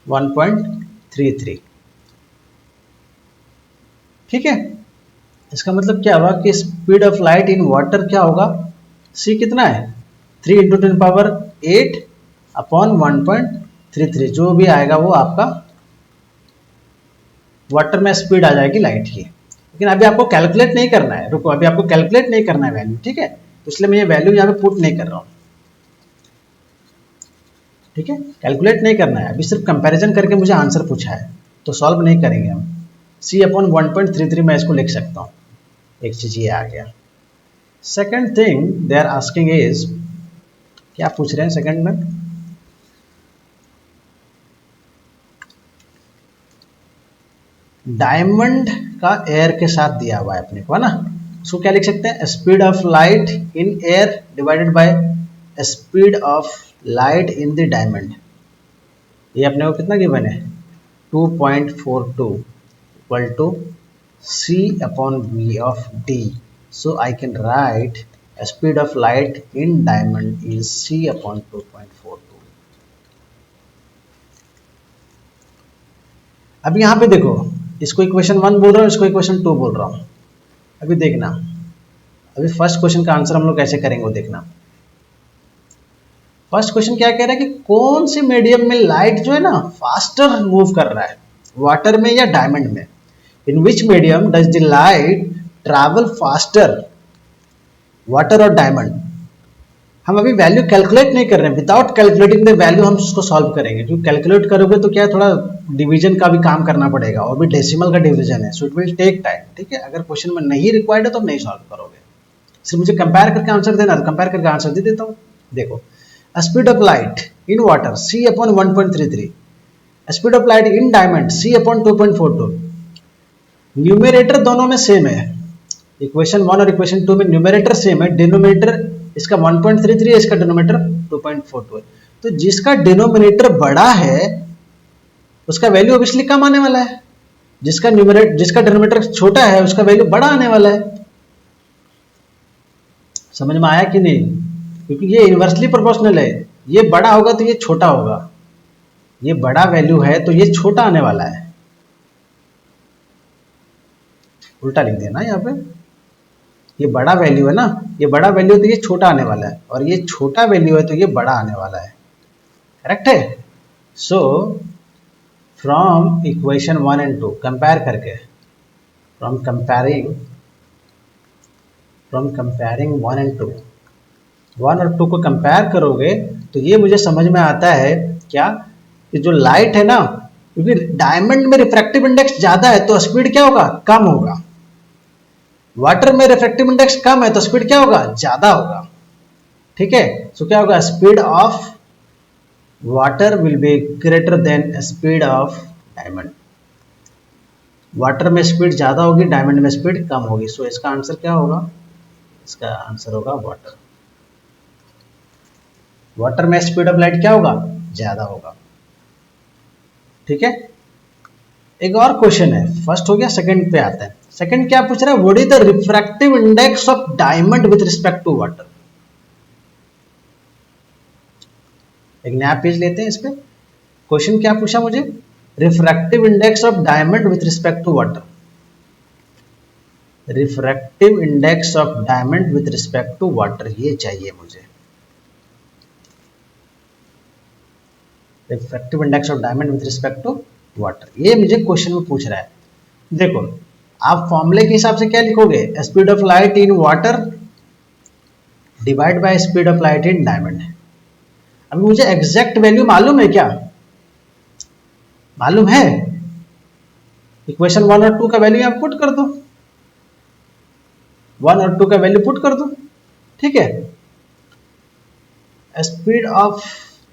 1.33, ठीक है। इसका मतलब क्या हुआ कि speed of light in water क्या होगा, c कितना है 3 × 10⁸ अपॉन 1.33, जो भी आएगा वो आपका वाटर में स्पीड आ जाएगी लाइट की। लेकिन अभी आपको कैलकुलेट नहीं करना है, रुको अभी आपको कैलकुलेट नहीं करना है वैल्यू, ठीक है, तो इसलिए मैं ये वैल्यू यहाँ पे पुट नहीं कर रहा हूँ, ठीक है, कैलकुलेट नहीं करना है, अभी सिर्फ कंपैरिजन करके मुझे आंसर पूछा है तो सॉल्व नहीं करेंगे हम। c अपॉन 1.33 मैं इसको लिख सकता हूँ, एक चीज ये आ गया। Second thing they are asking is, क्या पूछ रहे हैं सेकंड में, डायमंड का एयर के साथ दिया हुआ है अपने को, है ना, उसको क्या लिख सकते हैं, speed of light in air divided by speed of light in the diamond, ये अपने को कितना गिवन है 2.42 equal to c upon v of d, so I can write speed of light in diamond is c upon 2.42। अब यहाँ पे देखो, इसको इक्वेशन 1 बोल रहा हूँ, इसको इक्वेशन 2 बोल रहा हूँ। अभी देखना, अभी फर्स्ट क्वेश्चन का आंसर हम लोग कैसे करेंगे वो देखना। फर्स्ट क्वेश्चन क्या कह रहा है कि कौन से मीडियम में लाइट जो है ना फास्टर मूव कर रहा है, वाटर में या डायमंड में, in which medium does the light travel faster, water और डायमंड। हम अभी वैल्यू कैलकुलेट नहीं कर रहे हैं, विदाउट कैलकुलेटिंग द वैल्यू हम उसको सॉल्व करेंगे, क्योंकि कैलकुलेट करोगे तो क्या थोड़ा डिवीजन का भी काम करना पड़ेगा, और भी डेसिमल का डिवीजन है, so it will take time, ठीक है। अगर क्वेश्चन में नहीं रिक्वायर्ड है तो आप नहीं सॉल्व करोगे, सिर्फ मुझे कंपेयर करके आंसर देना, तो कंपेयर करके आंसर दे देता हूँ। देखो speed of light in water c upon 1.33, speed of light in diamond c upon 2.42, numerator दोनों में सेम है, इक्वेशन 1 और इक्वेशन 2 में न्यूमरेटर सेम है, डिनोमिनेटर इसका 1.33 है, इसका डिनोमिनेटर 2.42 है, तो जिसका डिनोमिनेटर बड़ा है उसका वैल्यू ऑब्वियसली कम आने वाला है, जिसका डिनोमिनेटर छोटा है उसका वैल्यू बड़ा आने वाला है। समझ में आया कि नहीं, क्योंकि ये इनवर्सली प्रोपोर्शनल है, ये बड़ा होगा तो ये छोटा होगा, ये बड़ा वैल्यू है तो ये छोटा आने वाला है, उल्टा लिख देना यहाँ पे, ये बड़ा वैल्यू है ना, ये बड़ा वैल्यू है तो ये छोटा आने वाला है, और ये छोटा वैल्यू है तो ये बड़ा आने वाला है, करेक्ट है। So from equation 1 and 2 compare करके, फ्रॉम कंपेयरिंग 1 एंड 2, 1 और 2 को कंपेयर करोगे तो ये मुझे समझ में आता है क्या, कि जो लाइट है ना, क्योंकि डायमंड में रिफ्रैक्टिव इंडेक्स ज्यादा है तो स्पीड क्या होगा, कम होगा, वाटर में रिफ्रैक्टिव इंडेक्स कम है तो स्पीड क्या होगा, ज्यादा होगा, ठीक है। सो क्या होगा, speed of water will be greater than speed of diamond, water में स्पीड ज्यादा होगी, डायमंड में स्पीड कम होगी, सो इसका आंसर क्या होगा, इसका आंसर होगा वाटर, वाटर में स्पीड ऑफ लाइट क्या होगा, ज्यादा होगा, ठीक है। एक और क्वेश्चन है, फर्स्ट हो गया, सेकंड पे आता है। सेकंड क्या पूछ रहा है, what is the refractive index of diamond with respect to water. एक नया पेज लेते हैं, इस पे क्वेश्चन क्या पूछा मुझे, refractive index of diamond with respect to water, refractive index of diamond with respect to water, ये चाहिए मुझे, refractive index of diamond with respect to water, ये मुझे क्वेश्चन में पूछ रहा है। देखो आप फॉर्मूले के हिसाब से क्या लिखोगे, speed of light in water divide by speed of light in diamond. अभी मुझे एग्जैक्ट वैल्यू मालूम है क्या, मालूम है? इक्वेशन 1 और 2 का वैल्यू आप पुट कर दो, 1 और 2 का वैल्यू पुट कर दो, ठीक है। स्पीड ऑफ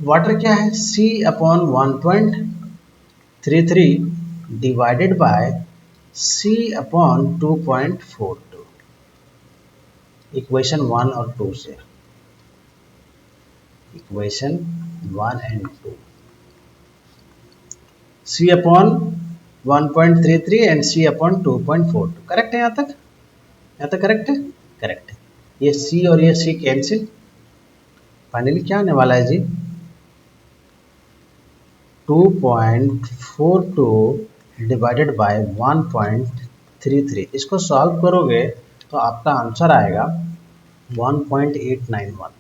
वाटर क्या है? C upon 1.33 divided by C upon 2.42, equation 1 और 2 से, equation 1 and 2, C upon 1.33 and C upon 2.42, correct है? यहाँ तक, यहाँ तक करेक्ट है? करेक्ट है। ये C और ये C कैंसिल, फाइनली क्या होने वाला है जी? 2.42 डिवाइडेड बाय 1.33, इसको सॉल्व करोगे तो आपका आंसर आएगा 1.891,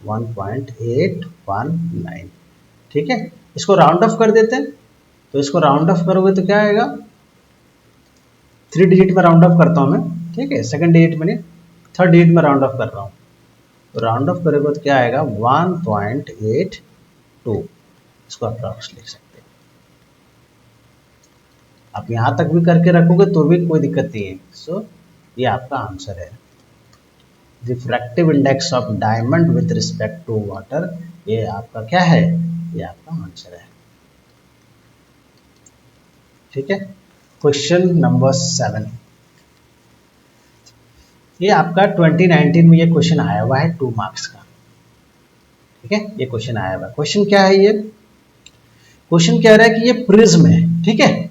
1.819, ठीक है। इसको राउंड ऑफ कर देते हैं, तो इसको राउंड ऑफ करोगे तो क्या आएगा? 3 डिजिट में राउंड ऑफ करता हूँ मैं, ठीक है, सेकंड डिजिट में नहीं, थर्ड डिजिट में राउंड ऑफ कर रहा हूँ, तो राउंड ऑफ करोगे तो क्या आएगा? 1.82, इसको अप्रॉक्स लिख सकते हैं। आप यहाँ तक भी करके रखोगे तो भी कोई दिक्कत नहीं है। सो ये आपका आंसर है, refractive index of diamond with respect to water, ये आपका क्या है? ये आपका आंसर है, ठीक है। क्वेश्चन नंबर 7, ये आपका 2019 में ये क्वेश्चन आया हुआ है 2 मार्क्स का, ठीक है। ये क्वेश्चन आया हुआ है, क्वेश्चन क्या है? ये क्वेश्चन कह रहा है कि ये प्रिज्म है, ठीक है।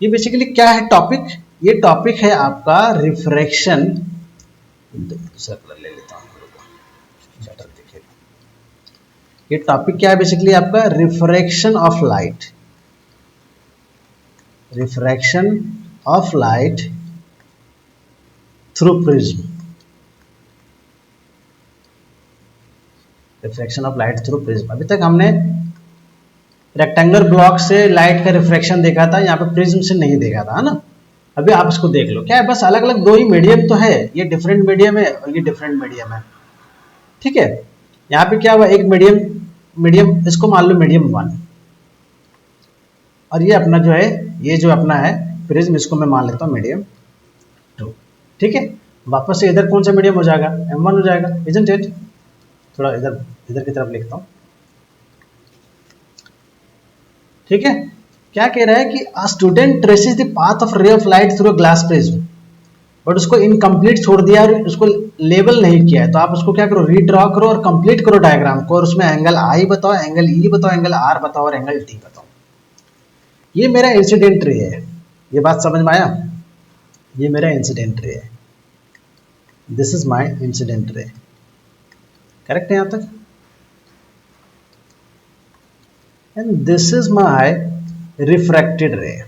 ये बेसिकली क्या है टॉपिक? ये टॉपिक है आपका रिफ्रैक्शन, दूसरा कलर ले लेता हूँ बेटर दिखेगा। ये टॉपिक क्या है बेसिकली आपका? Refraction of light, refraction of light through prism, refraction of light through prism. अभी तक हमने रेक्टेंगुलर ब्लॉक से लाइट का रिफ्रैक्शन देखा था, यहाँ पे प्रिज्म से नहीं देखा था, है ना। अभी आप इसको देख लो, क्या है, बस अलग अलग 2 ही मीडियम तो है, ये डिफरेंट मीडियम है और ये डिफरेंट मीडियम है, ठीक है। यहाँ पे क्या हुआ, एक मीडियम इसको मान लो मीडियम 1, और ये अपना जो है, ये जो अपना है प्रिज्म, इसको मैं मान लेता हूँ मीडियम 2, ठीक है। वापस से इधर कौन सा मीडियम हो जाएगा? M1 हो जाएगा, इजंट इट? थोड़ा इधर इधर की तरफ लिखता हूँ, ठीक है। क्या कह रहा है कि a student traces the path of ray of light through a glass prism, but उसको इनकम्प्लीट छोड़ दिया और उसको लेबल नहीं किया है, तो आप उसको क्या करो, रीड्रॉ करो और कंप्लीट करो डायग्राम को, और उसमें एंगल आई बताओ, एंगल ई बताओ, एंगल आर बताओ और एंगल टी बताओ। ये मेरा इंसिडेंट रे है, ये बात समझ में आया? ये मेरा इंसिडेंट रे है, this is my incident ray, correct है यहाँ तक? And this is my refracted रे,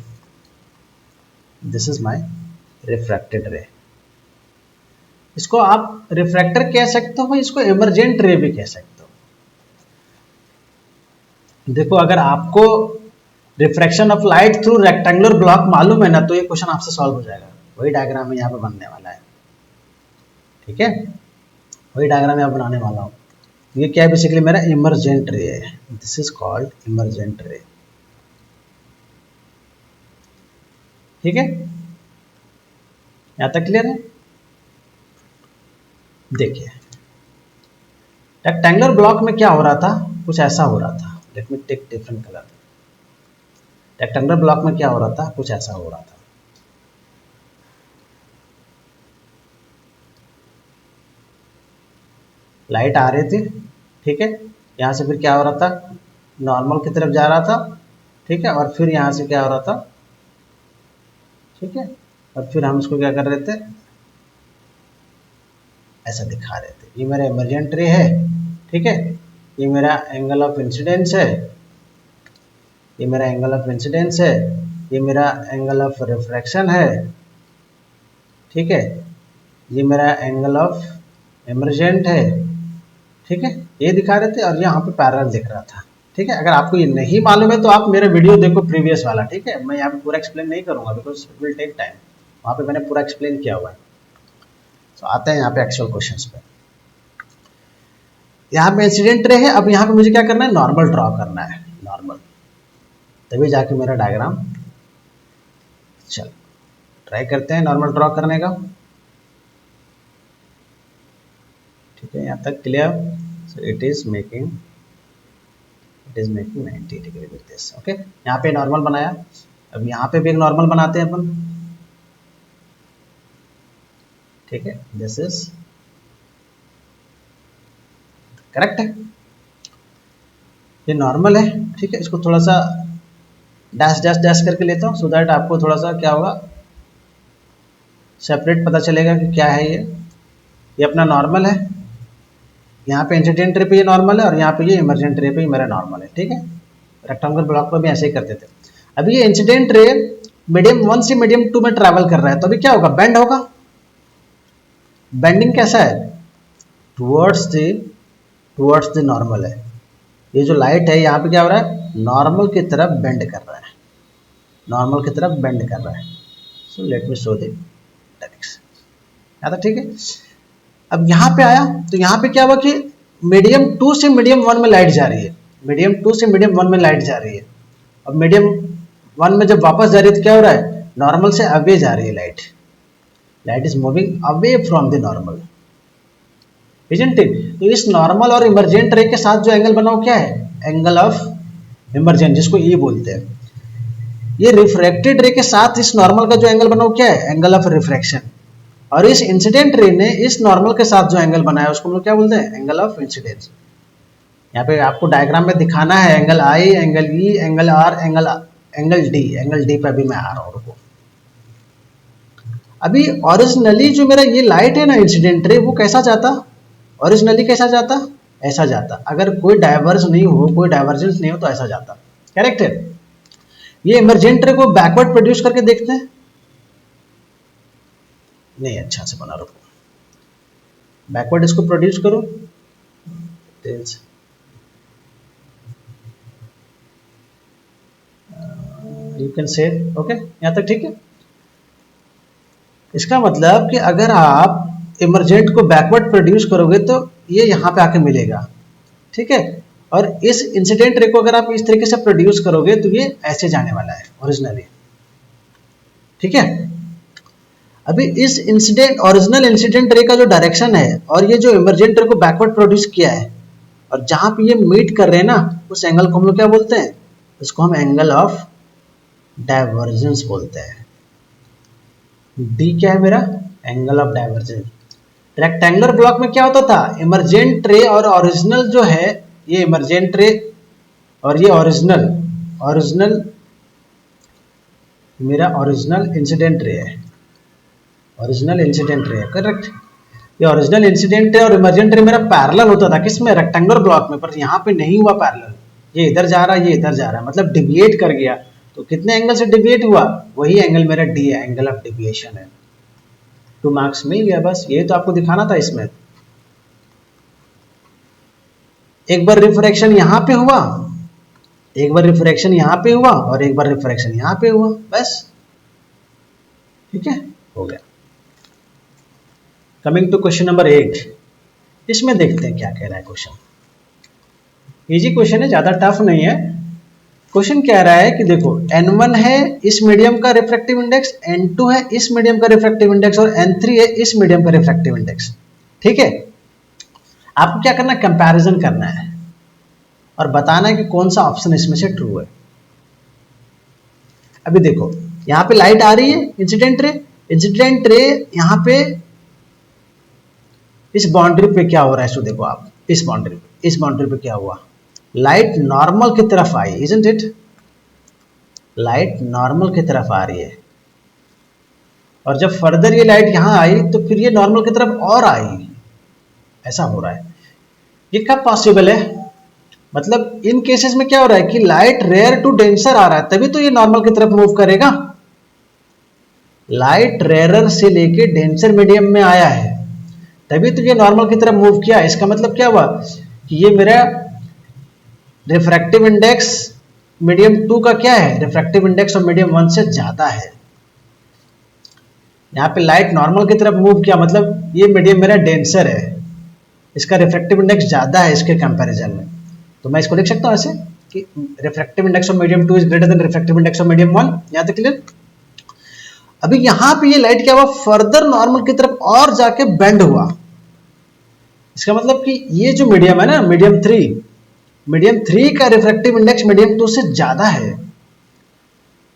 दिस इज माई रिफ्रैक्टेड रे। इसको आप रिफ्रैक्टर कह सकते हो, इसको इमर्जेंट रे भी कह सकते हो। देखो, अगर आपको refraction of light through rectangular block मालूम है ना, तो ये क्वेश्चन आपसे सॉल्व हो जाएगा। वही डायग्राम में यहाँ पे बनने वाला है, ठीक है, वही डायग्राम यहाँ बनाने वाला हूँ। ये क्या है बेसिकली? मेरा इमर्जेंट रे है, दिस इज कॉल्ड इमर्जेंट रे, ठीक है। यहाँ तक क्लियर है? देखिए, रेक्टेंगुलर ब्लॉक में क्या हो रहा था, कुछ ऐसा हो रहा था। Let me take different colour. Rectangular block में क्या हो रहा था, कुछ ऐसा हो रहा था। लाइट आ रही थी, ठीक है, यहाँ से फिर क्या हो रहा था, नॉर्मल की तरफ जा रहा था, ठीक है, और फिर यहाँ से क्या हो रहा था, ठीक है, और फिर हम इसको क्या कर रहे थे, ऐसा दिखा रहे थे। ये मेरा इमर्जेंट रे है, ठीक है, ये मेरा एंगल ऑफ इंसिडेंस है, ये मेरा एंगल ऑफ इंसिडेंस है, ये मेरा एंगल ऑफ रिफ्रैक्शन है, ठीक है, ये मेरा एंगल ऑफ इमर्जेंट है, ठीक है, ये दिखा रहे थे, और यहाँ पे पैरेलल दिख रहा था, ठीक है। अगर आपको ये नहीं मालूम है तो आप मेरा वीडियो देखो प्रीवियस वाला, ठीक है। मैं यहाँ पे पूरा एक्सप्लेन नहीं करूँगा because it will take time, वहाँ पे मैंने पूरा एक्सप्लेन किया हुआ है। तो आते हैं यहाँ पे एक्चुअल क्वेश्चंस पे। यहाँ पे इंसिडेंट रे है, अब यहाँ पे मुझे क्या करना है, नॉर्मल ड्रॉ करना है, नॉर्मल, तभी जाके मेरा डायग्राम। चलो ट्राई करते हैं नॉर्मल ड्रॉ करने का। ठीक है, यहाँ तक clear. So it is making 90 degree with this. Okay, यहाँ पे नॉर्मल बनाया, अब यहाँ पे भी एक नॉर्मल बनाते हैं अपन। ठीक है, दिस इज करेक्ट है, ये नॉर्मल है। ठीक है, इसको थोड़ा सा डैश डैश डैश करके लेता हूँ, सो दैट आपको थोड़ा सा क्या होगा, सेपरेट पता चलेगा कि क्या है ये अपना नॉर्मल है। यहाँ पे इंसिडेंट रे पे ये नॉर्मल है और यहाँ पे ये इमरजेंट रे पे मेरा नॉर्मल है। ठीक है, रेक्टेंगुलर ब्लॉक पर भी ऐसे ही करते थे। अभी ये इंसिडेंट रे मीडियम 1 से मीडियम 2 में ट्रैवल कर रहा है, तो अभी क्या होगा, बेंड होगा। बेंडिंग कैसा है, टुवर्ड्स द नॉर्मल है। ये जो लाइट है यहाँ पे क्या हो रहा है, नॉर्मल की तरफ बेंड कर रहा है, नॉर्मल की तरफ बेंड कर रहा है। So let me show the direction. आता ठीक है। अब यहाँ पे आया तो यहाँ पे क्या हुआ कि मीडियम 2 से मीडियम 1 में लाइट जा रही है, मीडियम 2 से मीडियम 1 में लाइट जा रही है। अब मीडियम 1 में जब वापस जा रही है तो क्या हो रहा है, नॉर्मल से अवे जा रही है light, light is moving away from the normal, isn't it. तो इस नॉर्मल और इमरजेंट रे के साथ जो एंगल बना वो क्या है, एंगल ऑफ इमरजेंट, जिसको ई बोलते हैं। ये रिफ्रैक्टेड रे के साथ इस नॉर्मल का जो एंगल बना वो क्या है, एंगल ऑफ रिफ्रैक्शन। और इस इंसिडेंट रे ने इस नॉर्मल के साथ जो एंगल बनाया उसको हम लोग क्या बोलते हैं, एंगल ऑफ इंसिडेंस। यहाँ पे आपको डायग्राम में दिखाना है angle I, angle E, angle R, angle D पे अभी मैं आ रहा हूँ। रुको, अभी ओरिजिनली जो मेरा ये लाइट है ना इंसिडेंट रे, वो कैसा जाता, ओरिजिनली कैसा जाता, ऐसा जाता। अगर कोई डाइवर्स नहीं हो, कोई डाइवर्जेंस नहीं हो तो ऐसा जाता, करेक्ट है। ये इमरजेंट रे को बैकवर्ड प्रोड्यूस करके देखते हैं, नहीं अच्छा से बना, रुको, बैकवर्ड इसको प्रोड्यूस करो, यू कैन से ओके, यहाँ तक ठीक है। इसका मतलब कि अगर आप इमरजेंट को बैकवर्ड प्रोड्यूस करोगे तो ये यहाँ पे आके मिलेगा, ठीक है। और इस इंसिडेंट रे को अगर आप इस तरीके से प्रोड्यूस करोगे तो ये ऐसे जाने वाला है ओरिजिनली, ठीक है। अभी इस ओरिजिनल इंसिडेंट रे का जो डायरेक्शन है और ये जो इमरजेंट रे को बैकवर्ड प्रोड्यूस किया है और जहां पे ये मीट कर रहे हैं ना, उस एंगल को हम लोग क्या बोलते हैं, इसको हम एंगल ऑफ डाइवर्जेंस बोलते हैं। डी क्या है मेरा, angle of divergence. Rectangular block में क्या होता था, इमरजेंट रे और ओरिजिनल जो है, ये इमरजेंट रे और ये ओरिजिनल मेरा ओरिजिनल इंसिडेंट रे है, ओरिजिनल इंसिडेंट रे है, करेक्ट। ये ओरिजिनल इंसिडेंट रे और इमरजेंट रे मेरा पैरेलल होता था, किसमें, रेक्टेंगुलर ब्लॉक में। पर यहाँ पे नहीं हुआ पैरेलल, ये इधर जा रहा है, ये इधर जा रहा है, मतलब डिविएट कर गया। तो कितने एंगल से डिविएट हुआ, वही एंगल मेरा डी है, एंगल ऑफ डिविएशन है। 2 मार्क्स मिल गया, बस ये तो आपको दिखाना था इसमें। एक बार रिफ्रैक्शन यहाँ पे हुआ, एक बार रिफ्रैक्शन यहाँ पे हुआ और एक बार रिफ्रैक्शन यहाँ पे हुआ, बस, ठीक है, हो गया। कमिंग टू क्वेश्चन नंबर 8, इसमें देखते हैं क्या कह रहा है क्वेश्चन। इजी क्वेश्चन है, ज्यादा टफ नहीं है। क्वेश्चन कह रहा है कि देखो n1 है इस मीडियम का रिफ्रैक्टिव इंडेक्स, n2 है इस मीडियम का रिफ्रैक्टिव इंडेक्स और n3 है इस मीडियम का रिफ्रैक्टिव इंडेक्स, ठीक है। आपको क्या करना है, कंपैरिजन करना है और बताना है कि कौन सा ऑप्शन इसमें से ट्रू है। अभी देखो यहाँ पे लाइट आ रही है, इंसिडेंट रे यहाँ पे इस बाउंड्री पे क्या हो रहा है, सो देखो आप इस बाउंड्री पे क्या हुआ, लाइट नॉर्मल की तरफ आई, इजंट इट, लाइट नॉर्मल की तरफ आ रही है। और जब फर्दर ये लाइट यहां आई तो फिर ये नॉर्मल की तरफ और आई, ऐसा हो रहा है। ये कब पॉसिबल है, मतलब इन केसेस में क्या हो रहा है कि लाइट रेयर टू डेंसर आ रहा है, तभी तो ये नॉर्मल की तरफ मूव करेगा। लाइट रेयरर से लेके डेंसर मीडियम में आया है, तभी तो ये नॉर्मल की तरफ मूव किया। इसका मतलब क्या हुआ कि ये मेरा रिफ्रैक्टिव इंडेक्स मीडियम 2 का क्या है, रिफ्रैक्टिव इंडेक्स और मीडियम 1 से ज्यादा है। यहाँ पे लाइट नॉर्मल की तरफ मूव किया, मतलब ये मीडियम मेरा डेंसर है, इसका रिफ्रैक्टिव इंडेक्स ज़्यादा है इसके कंपैरिजन में, तो मैं इसको लिख सकता हूँ ऐसे कि refractive index of medium 2 is greater than refractive index of medium 1। यहाँ तक क्लियर। अभी यहाँ पे ये लाइट क्या हुआ, फर्दर नॉर्मल की तरफ और जाके बेंड हुआ। इसका मतलब कि ये जो मीडियम है ना, मीडियम 3 का रिफ्रैक्टिव इंडेक्स मीडियम 2 से ज़्यादा है।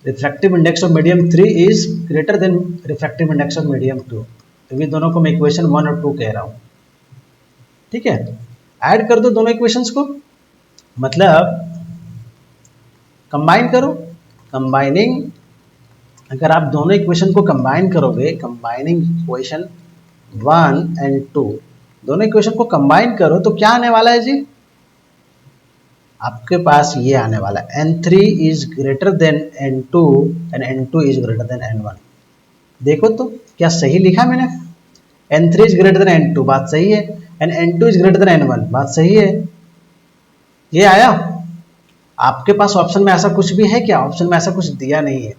Refractive index of medium 3 is greater than refractive index of medium 2। तो ये दोनों को मैं इक्वेशन 1 और 2 कह रहा हूँ। ठीक है, ऐड कर दो दोनों इक्वेशंस को, मतलब कंबाइन करो। कंबाइनिंग, अगर आप दोनों इक्वेशन को कंबाइन करोगे, कंबाइनिंग इक्वेशन 1 एंड 2, दोनों इक्वेशन को कंबाइन करो तो क्या आने वाला है जी, आपके पास ये आने वाला है n3 is greater then n2 and n2 is greater then n1। देखो तो क्या सही लिखा मैंने, n3 is greater then n2 बात सही है, and n2 is greater then n1 बात सही है। ये आया। आपके पास ऑप्शन में ऐसा कुछ भी है क्या, ऑप्शन में ऐसा कुछ दिया नहीं है,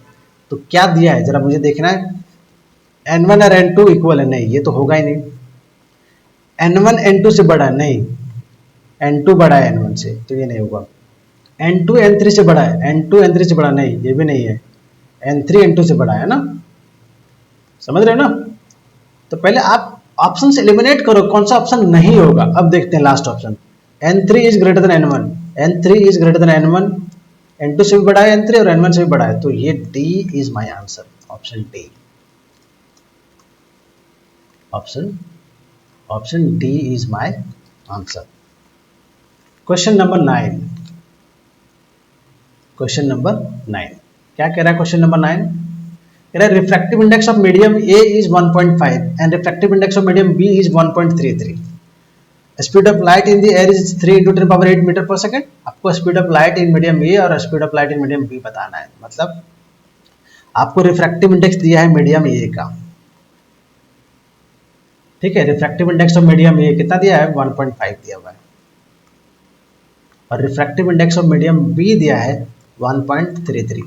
तो क्या दिया है जरा मुझे देखना है। n1 और n2 इक्वल है, नहीं ये तो होगा ही नहीं। n1 n2 से बड़ा है, नहीं n2 बड़ा है n1 से, तो ये नहीं होगा। n2 n3 से बड़ा है, n2 n3 से बड़ा नहीं, ये भी नहीं है। n3 n2 से बड़ा है ना, समझ रहे हो ना। तो पहले आप ऑप्शन से एलिमिनेट करो, कौन सा ऑप्शन नहीं होगा। अब देखते हैं last option, n3 is greater then n1, n3 is greater then n1, n2 से भी बड़ा है n3 और n1 से भी बड़ा है, तो ये D is my answer, option D। Option D is my answer. Question number 9। Question number 9 क्या कह रहा है, क्वेश्चन नंबर 9 कह रहा है refractive index of medium A is 1.5 and refractive index of medium B is 1.33। Speed of light in the air is 3 × 10⁸ metre per second. आपको speed of light in medium A और speed of light in medium B बताना है। मतलब आपको रिफ्रैक्टिव इंडेक्स दिया है मीडियम A का, ठीक है। Refractive index of medium A कितना दिया है, 1.5 दिया हुआ है, और refractive index of medium B दिया है 1.33।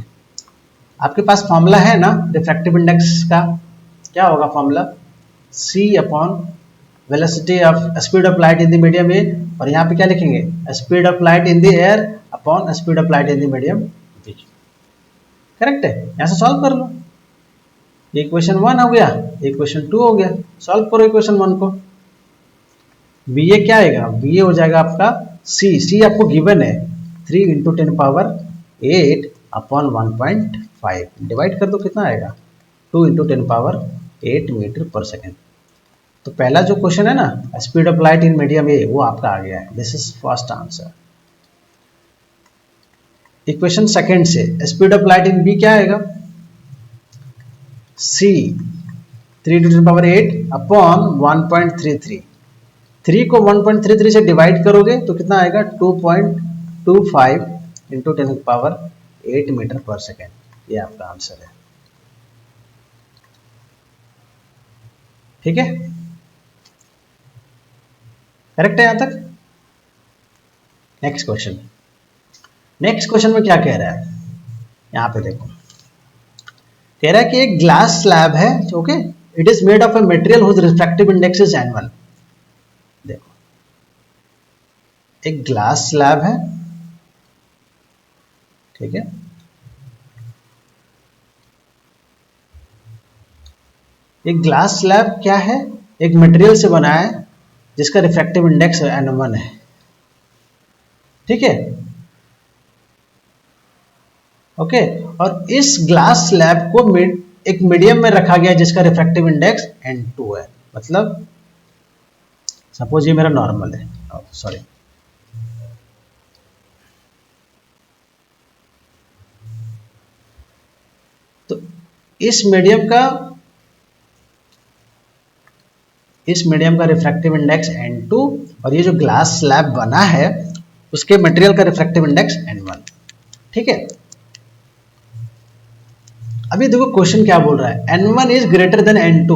आपके पास फॉर्मूला है ना रिफ्रैक्टिव इंडेक्स का, क्या होगा formula, C upon velocity of speed of light in the medium A, और यहाँ पे क्या लिखेंगे, speed of light in the air upon speed of light in the medium B. Correct है, यहाँ से सॉल्व कर लो। इक्वेशन 1 हो गया, इक्वेशन 2 हो गया, सॉल्व करो इक्वेशन 1 को। बी ए क्या आएगा, बी ए हो जाएगा आपका सी आपको गिवन है 3 × 10⁸ अपॉन 1.5, डिवाइड कर दो कितना आएगा, 2 × 10⁸ मीटर पर सेकेंड। तो पहला जो क्वेश्चन है ना speed of light in medium A, वो आपका आ गया है, this is first answer. Equation second से speed of light in B क्या आएगा, सी 3 × 10⁸ अपॉन 1.33। 3 को 1.33 से डिवाइड करोगे तो कितना आएगा, 2.25 × 10⁸ मीटर पर सेकेंड। ये आपका आंसर है, ठीक है, करेक्ट है यहां तक। नेक्स्ट क्वेश्चन, नेक्स्ट क्वेश्चन में क्या कह रहा है, यहां पे देखो, कह रहा है कि एक ग्लास स्लैब है, okay, it is made of a material whose refractive index is n1। देखो एक ग्लास स्लैब है, ठीक है, एक ग्लास स्लैब क्या है, एक मटेरियल से बना है जिसका रिफ्रैक्टिव इंडेक्स n1 है, ठीक है, ओके। और इस ग्लास स्लैब को एक मीडियम में रखा गया जिसका रिफ्रैक्टिव इंडेक्स n2 है। मतलब सपोज ये मेरा नॉर्मल है, सॉरी, तो इस मीडियम का रिफ्रैक्टिव इंडेक्स n2, और ये जो ग्लास स्लैब बना है उसके मटेरियल का रिफ्रैक्टिव इंडेक्स n1, ठीक है। अभी देखो क्वेश्चन क्या बोल रहा है, n1 is greater then n2,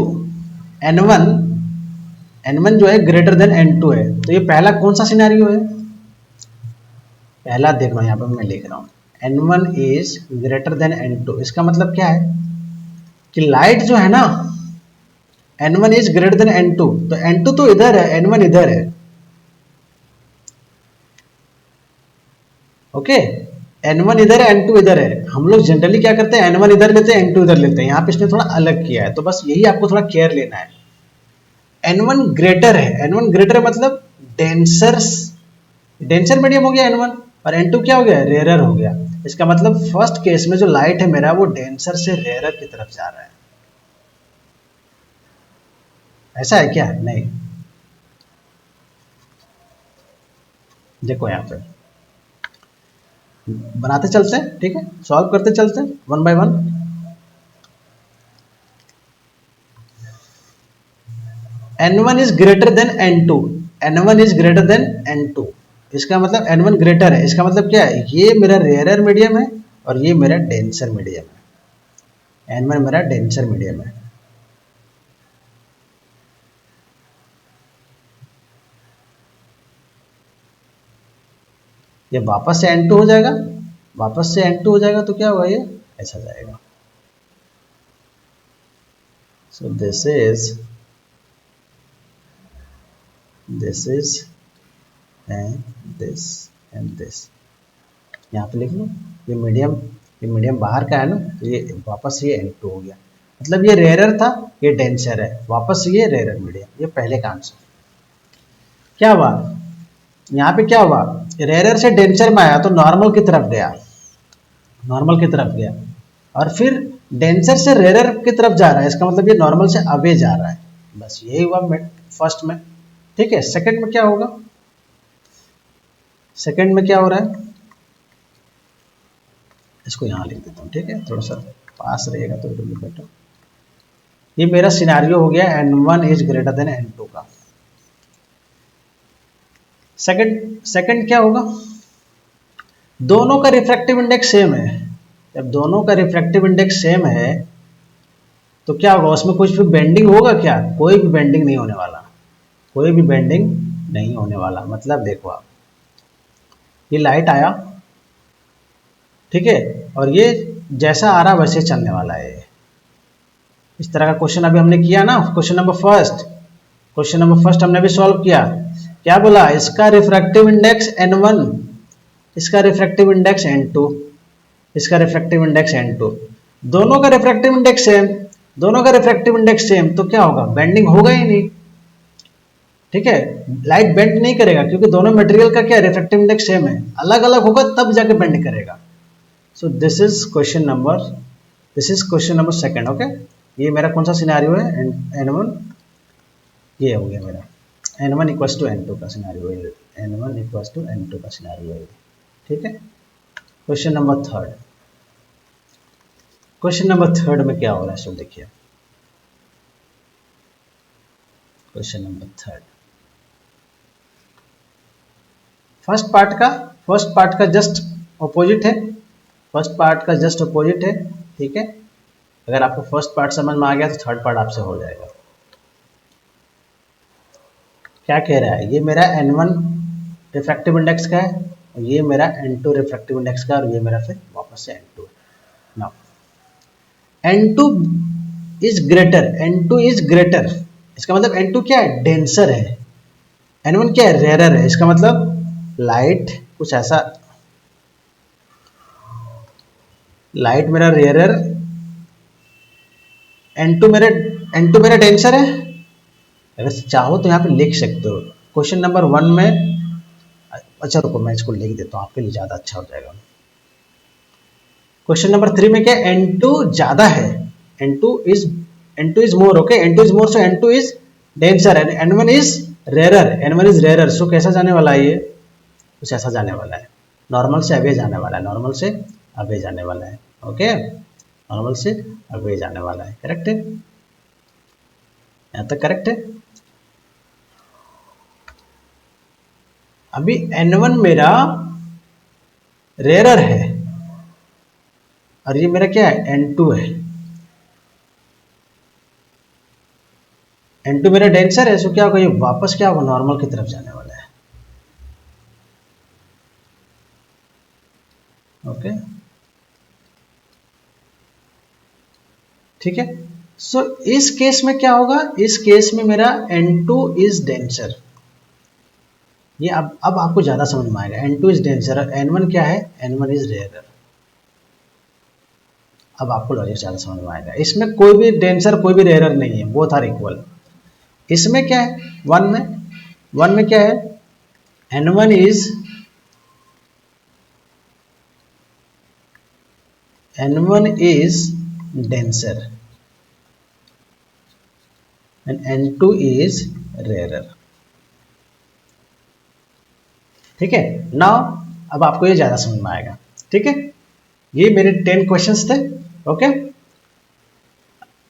n1 जो है ग्रेटर देन n2 है, तो ये पहला कौन सा सिनेरियो है, पहला देखो यहाँ पर मैं लिख रहा हूँ n1 is greater then n2। इसका मतलब क्या है कि लाइट जो है ना n1 is greater then n2, तो n2 तो इधर है, n1 इधर है, ओके, N1 इधर है, N2 इधर है। हम लोग जनरली क्या करते हैं, N1 इधर लेते हैं, N2 इधर लेते हैं। यहाँ पे इसने थोड़ा अलग किया है, तो बस यही आपको थोड़ा केयर लेना है। N1 ग्रेटर है, N1 ग्रेटर मतलब डेंसर, डेंसर मीडियम हो गया N1, और N2 क्या हो गया, रेयरर हो गया। इसका मतलब फर्स्ट केस में जो लाइट है मेरा वो डेंसर से रेयरर की तरफ जा रहा है। ऐसा है क्या? नहीं, देखो यहाँ पे बनाते चलते हैं, ठीक है, सॉल्व करते चलते हैं one by one. N1 is greater then N2, N1 is greater then N2, इसका मतलब N1 ग्रेटर है। इसका मतलब क्या है, ये मेरा रेयरर मीडियम है और ये मेरा डेंसर मीडियम है। N1 मेरा डेंसर मीडियम है। ये वापस से N2 हो जाएगा, वापस से N2 हो जाएगा, तो क्या होगा, ये ऐसा जाएगा। So this is and this यहाँ पे लिख लो। ये मीडियम बाहर का है ना, तो ये वापस ये N2 हो गया। मतलब ये रेयरर था, ये डेंसर है, वापस ये रेयरर मीडियम। ये पहले का आंसर। क्या हुआ यहाँ पे, क्या हुआ, रेयरर से डेंसर में आया तो नॉर्मल की तरफ गया, नॉर्मल की तरफ गया, और फिर डेंसर से रेयरर की तरफ जा रहा है। इसका मतलब ये नॉर्मल से अवे जा रहा है। बस यही हुआ फर्स्ट में, ठीक है। सेकंड में क्या होगा, सेकंड में क्या हो रहा है, इसको यहाँ लिख देता हूँ, ठीक है, थोड़ा सा पास रहेगा तो बेटर। ये मेरा सिनारियो हो गया N1 is greater then N2 का। सेकंड क्या होगा, दोनों का रिफ्रैक्टिव इंडेक्स सेम है। जब दोनों का रिफ्रैक्टिव इंडेक्स सेम है तो क्या होगा, उसमें कुछ भी बेंडिंग होगा क्या, कोई भी बेंडिंग नहीं होने वाला, कोई भी बेंडिंग नहीं होने वाला। मतलब देखो आप, ये लाइट आया, ठीक है, और ये जैसा आ रहा वैसे चलने वाला है। इस तरह का क्वेश्चन अभी हमने किया ना, क्वेश्चन नंबर फर्स्ट हमने भी सॉल्व किया। क्या बोला, इसका रिफ्रैक्टिव इंडेक्स N1, इसका रिफ्रैक्टिव इंडेक्स N2, इसका रिफ्रैक्टिव इंडेक्स N2, दोनों का रिफ्रैक्टिव इंडेक्स सेम, दोनों का रिफ्रैक्टिव इंडेक्स सेम, तो क्या होगा, बेंडिंग होगा ही नहीं, ठीक है। लाइट बेंड नहीं करेगा क्योंकि दोनों मटेरियल का क्या रिफ्रैक्टिव इंडेक्स सेम है। अलग अलग होगा तब जाके बेंड करेगा। So this is question number second. Okay, ये मेरा कौन सा सिनेरियो है, N1, ये हो गया मेरा N1 इक्वल्स टू N2 का सिनेरियो है, N1 इक्वल्स टू N2 का सिनेरियो है, ठीक है। क्वेश्चन नंबर थर्ड में क्या हो रहा है, सो देखिए question number third. First part का जस्ट अपोजिट है, ठीक है। अगर आपको फर्स्ट पार्ट समझ में आ गया तो थर्ड पार्ट आपसे हो जाएगा। क्या कह रहा है, ये मेरा N1 रिफ्रैक्टिव इंडेक्स का है, और ये मेरा N2 रिफ्रैक्टिव इंडेक्स का, और ये मेरा फिर वापस से N2 है। नाउ N2 इज ग्रेटर, इसका मतलब N2 क्या है, डेंसर है, N1 क्या है, रेयरर है। इसका मतलब लाइट कुछ ऐसा, लाइट मेरा रेयरर, N2 मेरा डेंसर है। अगर चाहो तो यहाँ पे लिख सकते हो क्वेश्चन नंबर 1 में। अच्छा रुको, मैं इसको लिख देता हूँ, आपके लिए ज़्यादा अच्छा हो जाएगा। क्वेश्चन नंबर 3 में क्या, N2 ज़्यादा है, N2 is more, okay, N2 is more, so N2 is denser and N1 is rarer. So कैसा जाने वाला है, ये कुछ ऐसा जाने वाला है, नॉर्मल से अवे जाने वाला है, ओके, नॉर्मल से अवे जाने वाला है। करेक्ट है, यहाँ तक करेक्ट है। अभी N1 मेरा रेयरर है और ये मेरा क्या है, N2 है। N2 मेरा डेंसर है, सो क्या होगा, ये वापस क्या होगा, नॉर्मल की तरफ जाने वाला है। ओके, ठीक है। सो इस केस में क्या होगा, इस केस में मेरा N2 इज डेंसर, ये अब आपको ज़्यादा समझ में आएगा। N2 इज डेंसर, N1 क्या है, N1 इज रेयरर। अब आपको लॉजिक ज़्यादा समझ में आएगा। इसमें कोई भी डेंसर कोई भी रेयरर नहीं है, बोथ आर इक्वल। इसमें क्या है, वन में क्या है, N1 is denser and N2 is rarer। ठीक है, नाउ अब आपको ये ज़्यादा समझ में आएगा। ठीक है, ये मेरे 10 क्वेश्चंस थे। ओके,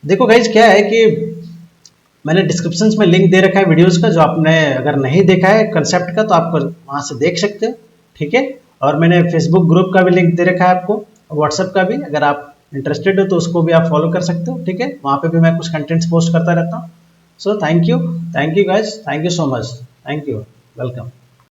देखो गाइज क्या है कि मैंने डिस्क्रिप्शन में लिंक दे रखा है वीडियोस का, जो आपने अगर नहीं देखा है कंसेप्ट का तो आप वहाँ से देख सकते हो। ठीक है, और मैंने फेसबुक ग्रुप का भी लिंक दे रखा है आपको, व्हाट्सएप का भी, अगर आप इंटरेस्टेड हो तो उसको भी आप फॉलो कर सकते हो। ठीक है, वहाँ पे भी मैं कुछ कंटेंट्स पोस्ट करता रहता हूँ। So thank you guys, thank you so much, thank you, welcome.